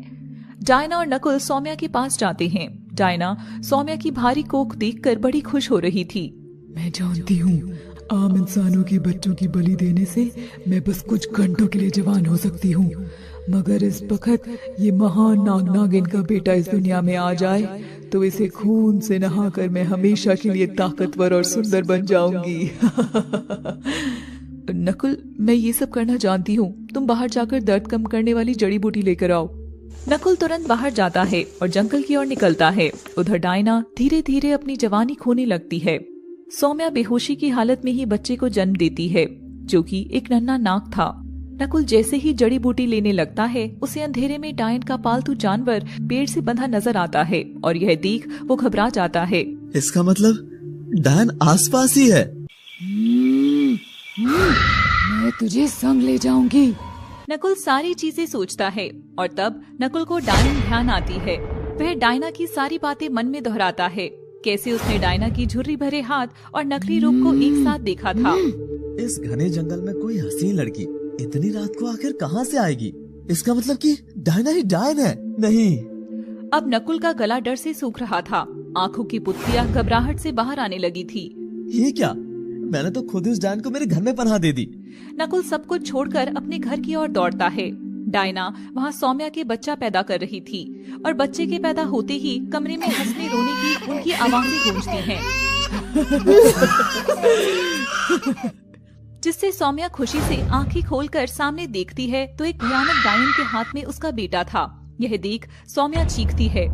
डायना और नकुल सौम्या के पास जाते हैं। डायना सौम्या की भारी कोख देखकर बड़ी खुश हो रही थी। मैं जानती हूँ, आम इंसानों के बच्चों की बलि देने से मैं बस कुछ घंटों के लिए जवान हो सकती हूँ, मगर इस वक्त ये महान नाग नागिन का बेटा इस दुनिया में आ जाए तो इसे खून से नहाकर मैं हमेशा के लिए ताकतवर और सुंदर बन जाऊंगी। नकुल, मैं ये सब करना जानती हूँ। तुम बाहर जाकर दर्द कम करने वाली जड़ी बूटी लेकर आओ। नकुल तुरंत बाहर जाता है और जंगल की ओर निकलता है। उधर डायना धीरे धीरे अपनी जवानी खोने लगती है। सौम्या बेहोशी की हालत में ही बच्चे को जन्म देती है, जो कि एक नन्हा नाग था। नकुल जैसे ही जड़ी बूटी लेने लगता है, उसे अंधेरे में डायन का पालतू जानवर पेड़ से बंधा नजर आता है और यह देख वो घबरा जाता है। इसका मतलब डायन आसपास ही है। मैं तुझे संग ले जाऊंगी। नकुल सारी चीजें सोचता है और तब नकुल को डायन ध्यान आती है। वह डायना की सारी बातें मन में दोहराता है, कैसे उसने डायना की झुर्री भरे हाथ और नकली रूप को एक साथ देखा था। इस घने जंगल में कोई हसीन लड़की इतनी रात को आखिर कहाँ से आएगी? इसका मतलब कि डायना ही डायन है। नहीं। अब नकुल का गला डर से सूख रहा था। आंखों की पुतलियां घबराहट से बाहर आने लगी थी। ये क्या? मैंने तो खुद ही उस डायन को मेरे घर में पनाह दे दी। नकुल सब कुछ छोड़कर अपने घर की ओर दौड़ता है। डायना वहाँ सौम्या के बच्चा पैदा कर रही थी और बच्चे के पैदा होते ही कमरे में हंसने रोने की उनकी आवाजें गूंजती हैं, जिससे सौम्या खुशी से आंखें खोलकर सामने देखती है तो एक भयानक डायन के हाथ में उसका बेटा था। यह देख सौम्या चीखती है।